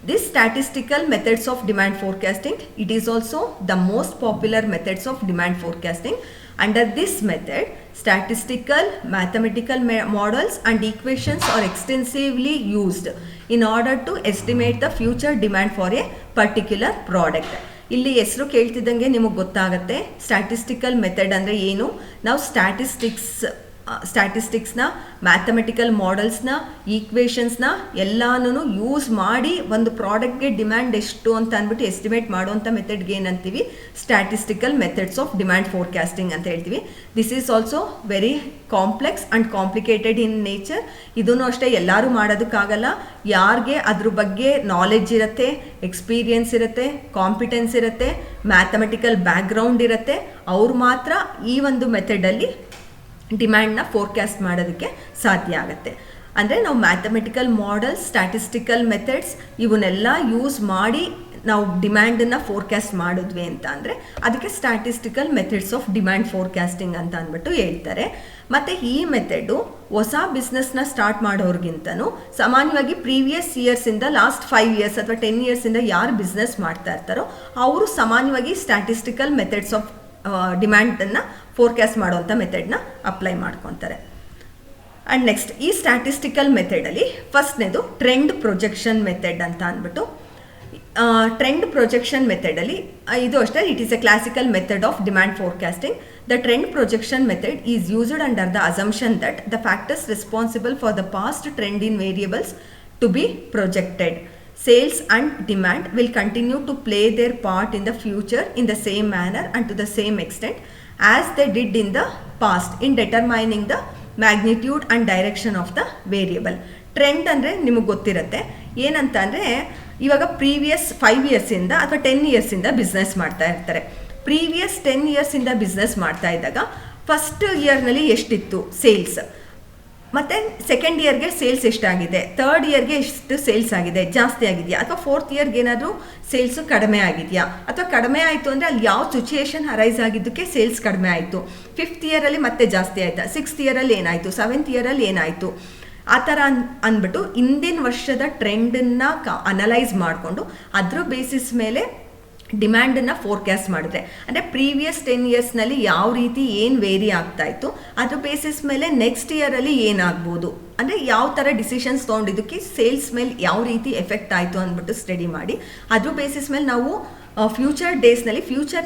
This statistical methods of demand forecasting, it is also the most popular methods of demand forecasting. Under this method, statistical, mathematical models and equations are extensively used in order to estimate the future demand for a particular product. ಇಲ್ಲಿ ಹೆಸರು ಕೇಳ್ತಿದ್ದಂಗೆ ನಿಮಗೆ ಗೊತ್ತಾಗುತ್ತೆ statistical method ಅಂದರೆ ಏನು. ನಾವು ಸ್ಟ್ಯಾಟಿಸ್ಟಿಕ್ಸ್ನ mathematical ಮಾಡೆಲ್ಸ್ನ ಈಕ್ವೇಷನ್ಸ್ನ ಎಲ್ಲಾನು use ಮಾಡಿ ಒಂದು ಪ್ರಾಡಕ್ಟ್ಗೆ ಡಿಮ್ಯಾಂಡ್ ಎಷ್ಟು ಅಂತ ಅಂದ್ಬಿಟ್ಟು ಎಸ್ಟಿಮೇಟ್ ಮಾಡುವಂಥ ಮೆಥಡ್ಗೆ ಏನಂತೀವಿ, statistical methods of demand forecasting ಅಂತ ಹೇಳ್ತೀವಿ. This is also very complex and complicated in nature. ಇದನ್ನು ಅಷ್ಟೇ ಎಲ್ಲರೂ ಮಾಡೋದಕ್ಕಾಗಲ್ಲ. ಯಾರಿಗೆ ಅದ್ರ ಬಗ್ಗೆ ನಾಲೆಡ್ಜ್ ಇರುತ್ತೆ, ಎಕ್ಸ್ಪೀರಿಯನ್ಸ್ ಇರುತ್ತೆ, ಕಾಂಪಿಟೆನ್ಸ್ ಇರುತ್ತೆ, ಮ್ಯಾಥಮೆಟಿಕಲ್ ಬ್ಯಾಕ್ಗ್ರೌಂಡ್ ಇರುತ್ತೆ, ಅವ್ರು ಮಾತ್ರ ಈ ಒಂದು ಮೆಥಡಲ್ಲಿ ಡಿಮ್ಯಾಂಡ್ನ ಫೋರ್ಕ್ಯಾಸ್ಟ್ ಮಾಡೋದಕ್ಕೆ ಸಾಧ್ಯ ಆಗುತ್ತೆ. ಅಂದರೆ ನಾವು ಮ್ಯಾಥಮೆಟಿಕಲ್ ಮಾಡೆಲ್ಸ್, ಸ್ಟ್ಯಾಟಿಸ್ಟಿಕಲ್ ಮೆಥಡ್ಸ್ ಇವನ್ನೆಲ್ಲ ಯೂಸ್ ಮಾಡಿ ನಾವು ಡಿಮ್ಯಾಂಡನ್ನು ಫೋರ್ಕ್ಯಾಸ್ಟ್ ಮಾಡಿದ್ವಿ ಅಂತ ಅಂದರೆ ಅದಕ್ಕೆ statistical methods of demand forecasting ಅಂತ ಅಂದ್ಬಿಟ್ಟು ಹೇಳ್ತಾರೆ. ಮತ್ತು ಈ ಮೆಥಡು ಹೊಸ ಬಿಸ್ನೆಸ್ನ ಸ್ಟಾರ್ಟ್ ಮಾಡೋರಿಗಿಂತನೂ ಸಾಮಾನ್ಯವಾಗಿ ಪ್ರೀವಿಯಸ್ ಇಯರ್ಸಿಂದ ಲಾಸ್ಟ್ 5 ಇಯರ್ಸ್ ಅಥವಾ 10 ಇಯರ್ಸಿಂದ ಯಾರು ಬಿಸ್ನೆಸ್ ಮಾಡ್ತಾ ಇರ್ತಾರೋ ಅವರು ಸಾಮಾನ್ಯವಾಗಿ ಸ್ಟ್ಯಾಟಿಸ್ಟಿಕಲ್ ಮೆಥಡ್ಸ್ ಆಫ್ ಡಿಮ್ಯಾಂಡನ್ನು ಫೋರ್ಕ್ಯಾಸ್ಟ್ ಮಾಡುವಂಥ ಮೆಥಡ್ನ ಅಪ್ಲೈ ಮಾಡ್ಕೊತಾರೆ. ಆ್ಯಂಡ್ ನೆಕ್ಸ್ಟ್ ಈ ಸ್ಟ್ಯಾಟಿಸ್ಟಿಕಲ್ ಮೆಥಡಲ್ಲಿ ಫಸ್ಟ್ನೇದು ಟ್ರೆಂಡ್ ಪ್ರೊಜೆಕ್ಷನ್ ಮೆಥಡ್ ಅಂತ ಅಂದ್ಬಿಟ್ಟು. ಟ್ರೆಂಡ್ ಪ್ರೊಜೆಕ್ಷನ್ ಮೆಥಡಲ್ಲಿ ಇದು ಅಷ್ಟೇ, it is a classical method of demand forecasting. The trend projection method is used under the assumption that the factors responsible for the past trend in variables to be projected. Sales and demand will continue to play their part in the future in the same manner and to the same extent as they did in the past in determining the magnitude and direction of the variable. Trend ಅಂದರೆ ನಿಮಗೆ ಗೊತ್ತಿರುತ್ತೆ ಏನಂತ ಅಂದರೆ, ಇವಾಗ previous 5 ಇಯರ್ಸಿಂದ ಅಥವಾ 10 ಇಯರ್ಸಿಂದ business ಮಾಡ್ತಾ ಇರ್ತಾರೆ. Previous 10 ಇಯರ್ಸಿಂದ business ಮಾಡ್ತಾ ಇದ್ದಾಗ ಫಸ್ಟ್ ಇಯರ್ನಲ್ಲಿ ಎಷ್ಟಿತ್ತು ಸೇಲ್ಸ್, ಮತ್ತು ಸೆಕೆಂಡ್ ಇಯರ್ಗೆ ಸೇಲ್ಸ್ ಎಷ್ಟಾಗಿದೆ, ಥರ್ಡ್ ಇಯರ್ಗೆ ಎಷ್ಟು ಸೇಲ್ಸ್ ಆಗಿದೆ, ಜಾಸ್ತಿ ಆಗಿದೆಯಾ, ಅಥವಾ ಫೋರ್ತ್ ಇಯರ್ಗೆ ಏನಾದರೂ ಸೇಲ್ಸು ಕಡಿಮೆ ಆಗಿದೆಯಾ, ಅಥವಾ ಕಡಿಮೆ ಆಯಿತು ಅಂದರೆ ಅಲ್ಲಿ ಯಾವ ಸಿಚುಯೇಷನ್ ಅರೈಸ್ ಆಗಿದ್ದಕ್ಕೆ ಸೇಲ್ಸ್ ಕಡಿಮೆ ಆಯಿತು, 5th ಇಯರಲ್ಲಿ ಮತ್ತೆ ಜಾಸ್ತಿ ಆಯಿತಾ, 6th ಇಯರಲ್ಲಿ ಏನಾಯಿತು, 7th ಇಯರಲ್ಲಿ ಏನಾಯಿತು, ಆ ಥರ ಅಂದ್ಬಿಟ್ಟು ಹಿಂದಿನ ವರ್ಷದ ಟ್ರೆಂಡನ್ನು ಅನಲೈಸ್ ಮಾಡಿಕೊಂಡು ಅದ್ರ ಬೇಸಿಸ್ ಮೇಲೆ ಡಿಮ್ಯಾಂಡನ್ನು ಫೋರ್ಕ್ಯಾಸ್ಟ್ ಮಾಡಿದ್ರೆ, ಅಂದರೆ ಪ್ರೀವಿಯಸ್ 10 ಇಯರ್ಸ್ನಲ್ಲಿ ಯಾವ ರೀತಿ ಏನು ವೇರಿ ಆಗ್ತಾಯಿತ್ತು ಅದ್ರ ಬೇಸಿಸ್ ಮೇಲೆ ನೆಕ್ಸ್ಟ್ ಇಯರಲ್ಲಿ ಏನಾಗ್ಬೋದು, ಅಂದರೆ ಯಾವ ಥರ ಡಿಸಿಷನ್ಸ್ ತೊಗೊಂಡಿದ್ದಕ್ಕೆ ಸೇಲ್ಸ್ ಮೇಲೆ ಯಾವ ರೀತಿ ಎಫೆಕ್ಟ್ ಆಯಿತು ಅಂದ್ಬಿಟ್ಟು ಸ್ಟಡಿ ಮಾಡಿ ಅದ್ರ ಬೇಸಿಸ್ ಮೇಲೆ ನಾವು ಫ್ಯೂಚರ್ ಡೇಸ್ನಲ್ಲಿ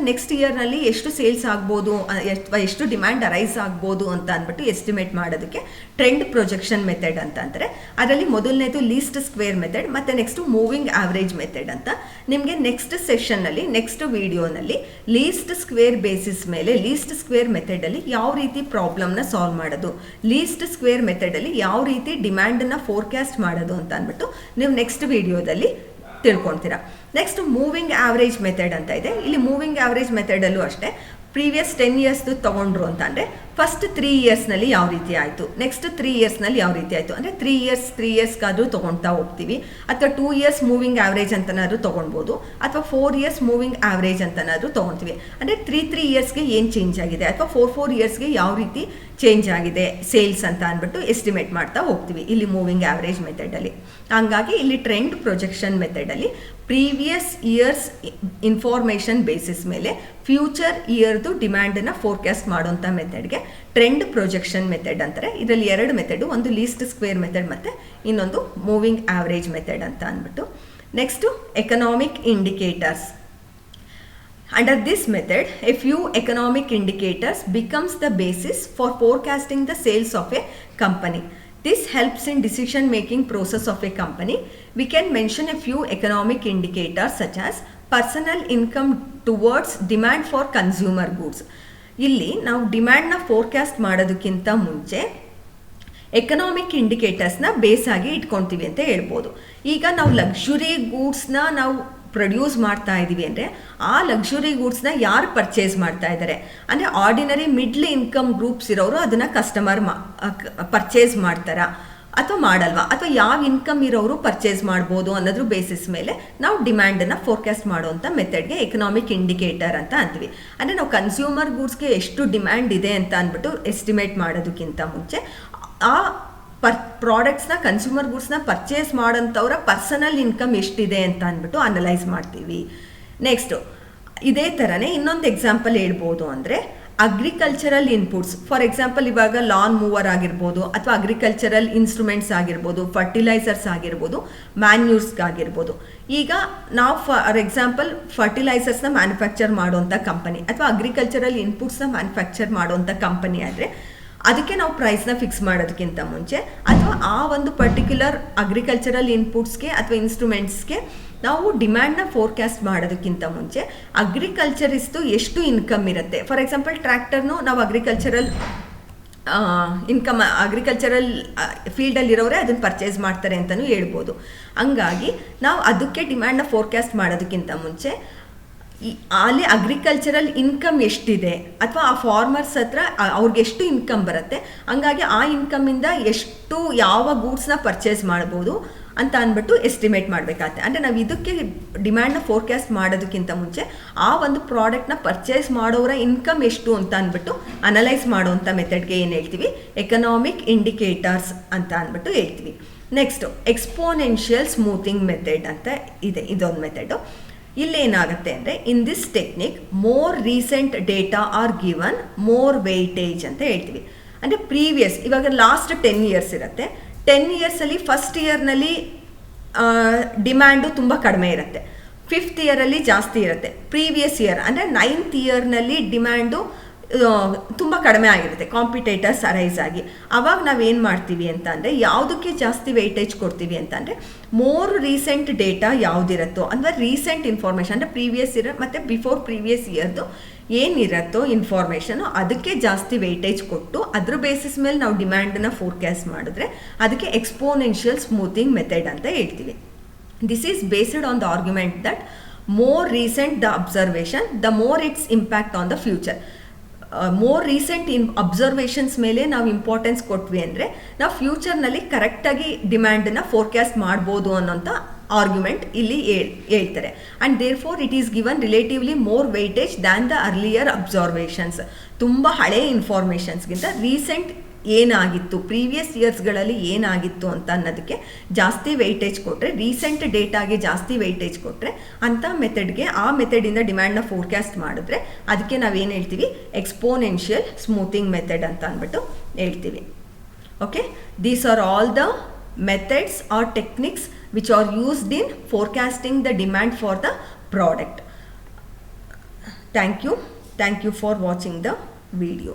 ನೆಕ್ಸ್ಟ್ ಇಯರ್ನಲ್ಲಿ ಎಷ್ಟು ಸೇಲ್ಸ್ ಆಗ್ಬೋದು ಅಥವಾ ಎಷ್ಟು ಡಿಮ್ಯಾಂಡ್ ಅರೈಸ್ ಆಗ್ಬೋದು ಅಂತ ಅಂದ್ಬಿಟ್ಟು ಎಸ್ಟಿಮೇಟ್ ಮಾಡೋದಕ್ಕೆ ಟ್ರೆಂಡ್ ಪ್ರೊಜೆಕ್ಷನ್ ಮೆಥಡ್ ಅಂತ ಅಂತಾರೆ. ಅದರಲ್ಲಿ ಮೊದಲನೇದು ಲೀಸ್ಟ್ ಸ್ಕ್ವೇರ್ ಮೆಥಡ್ ಮತ್ತು ನೆಕ್ಸ್ಟು ಮೂವಿಂಗ್ ಆವ್ರೇಜ್ ಮೆಥಡ್ ಅಂತ. ನಿಮಗೆ ನೆಕ್ಸ್ಟ್ ಸೆಷನ್ನಲ್ಲಿ ನೆಕ್ಸ್ಟ್ ವಿಡಿಯೋನಲ್ಲಿ ಲೀಸ್ಟ್ ಸ್ಕ್ವೇರ್ ಬೇಸಿಸ್ ಮೇಲೆ ಲೀಸ್ಟ್ ಸ್ಕ್ವೇರ್ ಮೆಥಡಲ್ಲಿ ಯಾವ ರೀತಿ ಪ್ರಾಬ್ಲಮ್ನ ಸಾಲ್ವ್ ಮಾಡೋದು, ಲೀಸ್ಟ್ ಸ್ಕ್ವೇರ್ ಮೆಥಡಲ್ಲಿ ಯಾವ ರೀತಿ ಡಿಮ್ಯಾಂಡನ್ನು ಫೋರ್ಕ್ಯಾಸ್ಟ್ ಮಾಡೋದು ಅಂತ ಅಂದ್ಬಿಟ್ಟು ನೀವು ನೆಕ್ಸ್ಟ್ ವಿಡಿಯೋದಲ್ಲಿ ತಿಳ್ಕೊಳ್ತೀರಾ. ನೆಕ್ಸ್ಟ್ ಮೂವಿಂಗ್ ಆವ್ರೇಜ್ ಮೆಥಡ್ ಅಂತ ಇದೆ. ಇಲ್ಲಿ ಮೂವಿಂಗ್ ಆವ್ರೇಜ್ ಮೆಥಡಲ್ಲೂ ಅಷ್ಟೇ ಪ್ರೀವಿಯಸ್ 10 ಇಯರ್ಸ್ದು ತೊಗೊಂಡ್ರು ಅಂತ ಅಂದರೆ ಫಸ್ಟ್ 3 ಇಯರ್ಸ್ನಲ್ಲಿ ಯಾವ ರೀತಿ ಆಯಿತು, ನೆಕ್ಸ್ಟ್ 3 ಇಯರ್ಸ್ನಲ್ಲಿ ಯಾವ ರೀತಿ ಆಯಿತು, ಅಂದರೆ 3 ಇಯರ್ಸ್ಗಾದರೂ ತೊಗೊಳ್ತಾ ಹೋಗ್ತೀವಿ, ಅಥವಾ 2 ಇಯರ್ಸ್ ಮೂವಿಂಗ್ ಆವ್ರೇಜ್ ಅಂತನಾದರೂ ತೊಗೊಳ್ಬೋದು, ಅಥವಾ 4 ಇಯರ್ಸ್ ಮೂವಿಂಗ್ ಆವ್ರೇಜ್ ಅಂತನಾದರೂ ತೊಗೊಳ್ತೀವಿ. ಅಂದರೆ 3 ಇಯರ್ಸ್ಗೆ ಏನು ಚೇಂಜ್ ಆಗಿದೆ, ಅಥವಾ 4 ಇಯರ್ಸ್ಗೆ ಯಾವ ರೀತಿ ಚೇಂಜ್ ಆಗಿದೆ ಸೇಲ್ಸ್ ಅಂತ ಅಂದ್ಬಿಟ್ಟು ಎಸ್ಟಿಮೇಟ್ ಮಾಡ್ತಾ ಹೋಗ್ತೀವಿ ಇಲ್ಲಿ ಮೂವಿಂಗ್ ಆವ್ರೇಜ್ ಮೆಥಡಲ್ಲಿ. ಹಂಗಾಗಿ ಇಲ್ಲಿ ಟ್ರೆಂಡ್ ಪ್ರೊಜೆಕ್ಷನ್ ಮೆಥಡಲ್ಲಿ ಪ್ರೀವಿಯಸ್ ಇಯರ್ಸ್ ಇನ್ಫಾರ್ಮೇಷನ್ ಬೇಸಿಸ್ ಮೇಲೆ ಫ್ಯೂಚರ್ ಇಯರ್ದು ಡಿಮ್ಯಾಂಡನ್ನು ಫೋರ್ಕ್ಯಾಸ್ಟ್ ಮಾಡೋಂಥ ಮೆಥಡ್ಗೆ ಟ್ರೆಂಡ್ ಪ್ರೊಜೆಕ್ಷನ್ ಮೆಥಡ್ ಅಂತಾರೆ. ಇದರಲ್ಲಿ 2 ಮೆಥಡು, ಒಂದು ಲೀಸ್ಟ್ ಸ್ಕ್ವೇರ್ ಮೆಥಡ್ ಮತ್ತು ಇನ್ನೊಂದು ಮೂವಿಂಗ್ ಆವ್ರೇಜ್ ಮೆಥಡ್ ಅಂತ ಅಂದ್ಬಿಟ್ಟು. Next, economic indicators. Under this method, a few economic indicators becomes the basis for forecasting the sales of a company. This helps in decision making process of a company. We can mention a few economic indicators such as personal income towards demand for consumer goods. ಇಲ್ಲಿ ನಾವು ಡಿಮ್ಯಾಂಡ್ನ forecast ಮಾಡೋದಕ್ಕಿಂತ ಮುಂಚೆ economic ಇಂಡಿಕೇಟರ್ಸ್ನ base ಆಗಿ ಇಟ್ಕೊತೀವಿ ಅಂತ ಹೇಳ್ಬೋದು. ಈಗ ನಾವು luxury ಗೂಡ್ಸ್ನ ನಾವು ಪ್ರೊಡ್ಯೂಸ್ ಮಾಡ್ತಾ ಇದ್ದೀವಿ ಅಂದರೆ ಆ ಲಕ್ಸುರಿ ಗೂಡ್ಸ್ನ ಯಾರು ಪರ್ಚೇಸ್ ಮಾಡ್ತಾ ಇದ್ದಾರೆ ಅಂದರೆ ಆರ್ಡಿನರಿ ಮಿಡ್ಲ್ ಇನ್ಕಮ್ ಗ್ರೂಪ್ಸ್ ಇರೋರು ಅದನ್ನು ಕಸ್ಟಮರ್ ಪರ್ಚೇಸ್ ಮಾಡ್ತಾರಾ ಅಥವಾ ಮಾಡಲ್ವಾ, ಅಥವಾ ಯಾವ ಇನ್ಕಮ್ ಇರೋರು ಪರ್ಚೇಸ್ ಮಾಡ್ಬೋದು ಅನ್ನೋದ್ರ ಬೇಸಿಸ್ ಮೇಲೆ ನಾವು ಡಿಮ್ಯಾಂಡನ್ನು ಫೋರ್ಕಾಸ್ಟ್ ಮಾಡುವಂಥ ಮೆಥಡ್ಗೆ ಎಕನಾಮಿಕ್ ಇಂಡಿಕೇಟರ್ ಅಂತ ಅಂತೀವಿ. ಅಂದರೆ ನಾವು ಕನ್ಸ್ಯೂಮರ್ ಗೂಡ್ಸ್ಗೆ ಎಷ್ಟು ಡಿಮ್ಯಾಂಡ್ ಇದೆ ಅಂತ ಅಂದ್ಬಿಟ್ಟು ಎಸ್ಟಿಮೇಟ್ ಮಾಡೋದಕ್ಕಿಂತ ಮುಂಚೆ ಆ ಪ್ರಾಡಕ್ಟ್ಸ್ನ ಕನ್ಸ್ಯೂಮರ್ ಗೂಡ್ಸ್ನ ಪರ್ಚೇಸ್ ಮಾಡೋಂಥವ್ರ ಪರ್ಸನಲ್ ಇನ್ಕಮ್ ಎಷ್ಟಿದೆ ಅಂತ ಅಂದ್ಬಿಟ್ಟು ಅನಲೈಸ್ ಮಾಡ್ತೀವಿ. ನೆಕ್ಸ್ಟು ಇದೇ ಥರನೇ ಇನ್ನೊಂದು ಎಕ್ಸಾಂಪಲ್ ಹೇಳ್ಬೋದು ಅಂದರೆ ಅಗ್ರಿಕಲ್ಚರಲ್ ಇನ್ಪುಟ್ಸ್. ಫಾರ್ ಎಕ್ಸಾಂಪಲ್ ಇವಾಗ ಲಾನ್ ಮೂವರ್ ಆಗಿರ್ಬೋದು, ಅಥವಾ ಅಗ್ರಿಕಲ್ಚರಲ್ ಇನ್ಸ್ಟ್ರೂಮೆಂಟ್ಸ್ ಆಗಿರ್ಬೋದು, ಫರ್ಟಿಲೈಸರ್ಸ್ ಆಗಿರ್ಬೋದು, ಮ್ಯಾನ್ಯೂರ್ಸ್ಗಾಗಿರ್ಬೋದು. ಈಗ ನಾವು ಫಾರ್ ಎಕ್ಸಾಂಪಲ್ ಫರ್ಟಿಲೈಸರ್ಸ್ನ ಮ್ಯಾನುಫ್ಯಾಕ್ಚರ್ ಮಾಡುವಂಥ ಕಂಪನಿ ಅಥವಾ ಅಗ್ರಿಕಲ್ಚರಲ್ ಇನ್ಪುಟ್ಸ್ನ ಮ್ಯಾನುಫ್ಯಾಕ್ಚರ್ ಮಾಡುವಂಥ ಕಂಪನಿ ಆದರೆ ಅದಕ್ಕೆ ನಾವು ಪ್ರೈಸ್ನ ಫಿಕ್ಸ್ ಮಾಡೋದಕ್ಕಿಂತ ಮುಂಚೆ ಅಥವಾ ಆ ಒಂದು ಪರ್ಟಿಕ್ಯುಲರ್ ಅಗ್ರಿಕಲ್ಚರಲ್ ಇನ್ಪುಟ್ಸ್ಗೆ ಅಥವಾ ಇನ್ಸ್ಟ್ರೂಮೆಂಟ್ಸ್ಗೆ ನಾವು ಡಿಮ್ಯಾಂಡ್ನ ಫೋರ್ಕಾಸ್ಟ್ ಮಾಡೋದಕ್ಕಿಂತ ಮುಂಚೆ ಅಗ್ರಿಕಲ್ಚರಿಸ್ಟು ಎಷ್ಟು ಇನ್ಕಮ್ ಇರುತ್ತೆ. ಫಾರ್ ಎಕ್ಸಾಂಪಲ್ ಟ್ರ್ಯಾಕ್ಟರ್ನು ನಾವು ಅಗ್ರಿಕಲ್ಚರಲ್ ಫೀಲ್ಡಲ್ಲಿರೋರೆ ಅದನ್ನು ಪರ್ಚೇಸ್ ಮಾಡ್ತಾರೆ ಅಂತಲೂ ಹೇಳ್ಬೋದು. ಹಂಗಾಗಿ ನಾವು ಅದಕ್ಕೆ ಡಿಮ್ಯಾಂಡ್ನ ಫೋರ್ಕಾಸ್ಟ್ ಮಾಡೋದಕ್ಕಿಂತ ಮುಂಚೆ ಅಲ್ಲಿ ಅಗ್ರಿಕಲ್ಚರಲ್ ಇನ್ಕಮ್ ಎಷ್ಟಿದೆ ಅಥವಾ ಆ ಫಾರ್ಮರ್ಸ್ ಹತ್ರ ಅವ್ರಿಗೆ ಎಷ್ಟು ಇನ್ಕಮ್ ಬರುತ್ತೆ, ಹಂಗಾಗಿ ಆ ಇನ್ಕಮಿಂದ ಎಷ್ಟು ಯಾವ ಗೂಡ್ಸ್ನ ಪರ್ಚೇಸ್ ಮಾಡ್ಬೋದು ಅಂತ ಅಂದ್ಬಿಟ್ಟು ಎಸ್ಟಿಮೇಟ್ ಮಾಡಬೇಕಾಗತ್ತೆ. ಅಂದರೆ ನಾವು ಇದಕ್ಕೆ ಡಿಮ್ಯಾಂಡ್ನ ಫೋರ್ಕಾಸ್ಟ್ ಮಾಡೋದಕ್ಕಿಂತ ಮುಂಚೆ ಆ ಒಂದು ಪ್ರಾಡಕ್ಟ್ನ ಪರ್ಚೇಸ್ ಮಾಡೋರ ಇನ್ಕಮ್ ಎಷ್ಟು ಅಂತ ಅಂದ್ಬಿಟ್ಟು ಅನಲೈಸ್ ಮಾಡುವಂಥ ಮೆಥಡ್ಗೆ ಏನು ಹೇಳ್ತೀವಿ, ಎಕನಾಮಿಕ್ ಇಂಡಿಕೇಟರ್ಸ್ ಅಂತ ಅಂದ್ಬಿಟ್ಟು ಹೇಳ್ತೀವಿ. ನೆಕ್ಸ್ಟು ಎಕ್ಸ್ಪೋನೆನ್ಷಿಯಲ್ ಸ್ಮೂತಿಂಗ್ ಮೆಥಡ್ ಅಂತ ಇದೆ, ಇದೊಂದು ಮೆಥಡು. ಇಲ್ಲೇನಾಗುತ್ತೆ ಅಂದರೆ in this technique more recent data are given more weightage ಅಂತ ಹೇಳ್ತೀವಿ. ಅಂದರೆ ಪ್ರೀವಿಯಸ್ ಇವಾಗ ಲಾಸ್ಟ್ 10 ಇಯರ್ಸ್ ಇರುತ್ತೆ, 10 ಇಯರ್ಸಲ್ಲಿ ಫಸ್ಟ್ ಇಯರ್ನಲ್ಲಿ ಡಿಮ್ಯಾಂಡು ತುಂಬ ಕಡಿಮೆ ಇರುತ್ತೆ, 5th ಇಯರಲ್ಲಿ ಜಾಸ್ತಿ ಇರುತ್ತೆ, ಪ್ರೀವಿಯಸ್ ಇಯರ್ ಅಂದರೆ 9th ಇಯರ್ನಲ್ಲಿ ಡಿಮ್ಯಾಂಡು ತುಂಬ ಕಡಿಮೆ ಆಗಿರುತ್ತೆ ಕಾಂಪಿಟೇಟರ್ಸ್ ಅರೈಸ್ ಆಗಿ. ಆವಾಗ ನಾವೇನು ಮಾಡ್ತೀವಿ ಅಂತ ಅಂದರೆ ಯಾವುದಕ್ಕೆ ಜಾಸ್ತಿ ವೆಯ್ಟೇಜ್ ಕೊಡ್ತೀವಿ ಅಂತ ಅಂದರೆ ಮೋರ್ ರೀಸೆಂಟ್ ಡೇಟಾ ಯಾವುದಿರುತ್ತೋ ಅಂದರೆ ರೀಸೆಂಟ್ ಇನ್ಫಾರ್ಮೇಷನ್ ಅಂದರೆ ಪ್ರೀವಿಯಸ್ ಇಯರ್ ಮತ್ತು ಬಿಫೋರ್ ಪ್ರೀವಿಯಸ್ ಇಯರ್ದು ಏನಿರುತ್ತೋ ಇನ್ಫಾರ್ಮೇಷನು ಅದಕ್ಕೆ ಜಾಸ್ತಿ ವೆಯ್ಟೇಜ್ ಕೊಟ್ಟು ಅದ್ರ ಬೇಸಿಸ್ ಮೇಲೆ ನಾವು ಡಿಮ್ಯಾಂಡನ್ನು ಫೋರ್ಕಾಸ್ಟ್ ಮಾಡಿದ್ರೆ ಅದಕ್ಕೆ ಎಕ್ಸ್ಪೋನೆನ್ಷಿಯಲ್ ಸ್ಮೂತಿಂಗ್ ಮೆಥಡ್ ಅಂತ ಹೇಳ್ತೀವಿ. This is based on the argument that more recent the observation the more it's impact on the future. More recent observations ಮೇಲೆ ನಾವು ಇಂಪಾರ್ಟೆನ್ಸ್ ಕೊಟ್ವಿ ಅಂದರೆ ನಾವು ಫ್ಯೂಚರ್ನಲ್ಲಿ ಕರೆಕ್ಟಾಗಿ ಡಿಮ್ಯಾಂಡನ್ನು ಫೋರ್ಕಾಸ್ಟ್ ಮಾಡ್ಬೋದು ಅನ್ನೋಂಥ ಆರ್ಗ್ಯುಮೆಂಟ್ ಇಲ್ಲಿ ಹೇಳ್ತಾರೆ. And therefore it is given relatively more weightage than the earlier observations. ತುಂಬ ಹಳೆ ಇನ್ಫಾರ್ಮೇಷನ್ಸ್ಗಿಂತ ರೀಸೆಂಟ್ ಏನಾಗಿತ್ತು, ಪ್ರೀವಿಯಸ್ ಇಯರ್ಸ್ಗಳಲ್ಲಿ ಏನಾಗಿತ್ತು ಅಂತ ಅನ್ನೋದಕ್ಕೆ ಜಾಸ್ತಿ ವೆಯ್ಟೇಜ್ ಕೊಟ್ಟರೆ, ರೀಸೆಂಟ್ ಡೇಟಾಗೆ ಜಾಸ್ತಿ ವೆಯ್ಟೇಜ್ ಕೊಟ್ಟರೆ ಅಂಥ ಮೆಥಡ್ಗೆ ಆ ಮೆಥಡಿಂದ ಡಿಮ್ಯಾಂಡ್ನ ಫೋರ್ಕಾಸ್ಟ್ ಮಾಡಿದ್ರೆ ಅದಕ್ಕೆ ನಾವೇನು ಹೇಳ್ತೀವಿ, ಎಕ್ಸ್ಪೋನೆನ್ಷಿಯಲ್ ಸ್ಮೂತಿಂಗ್ ಮೆಥಡ್ ಅಂತ ಅಂದ್ಬಿಟ್ಟು ಹೇಳ್ತೀವಿ. Okay, these are all the methods or techniques which are used in forecasting the demand for the product. Thank you for watching the video.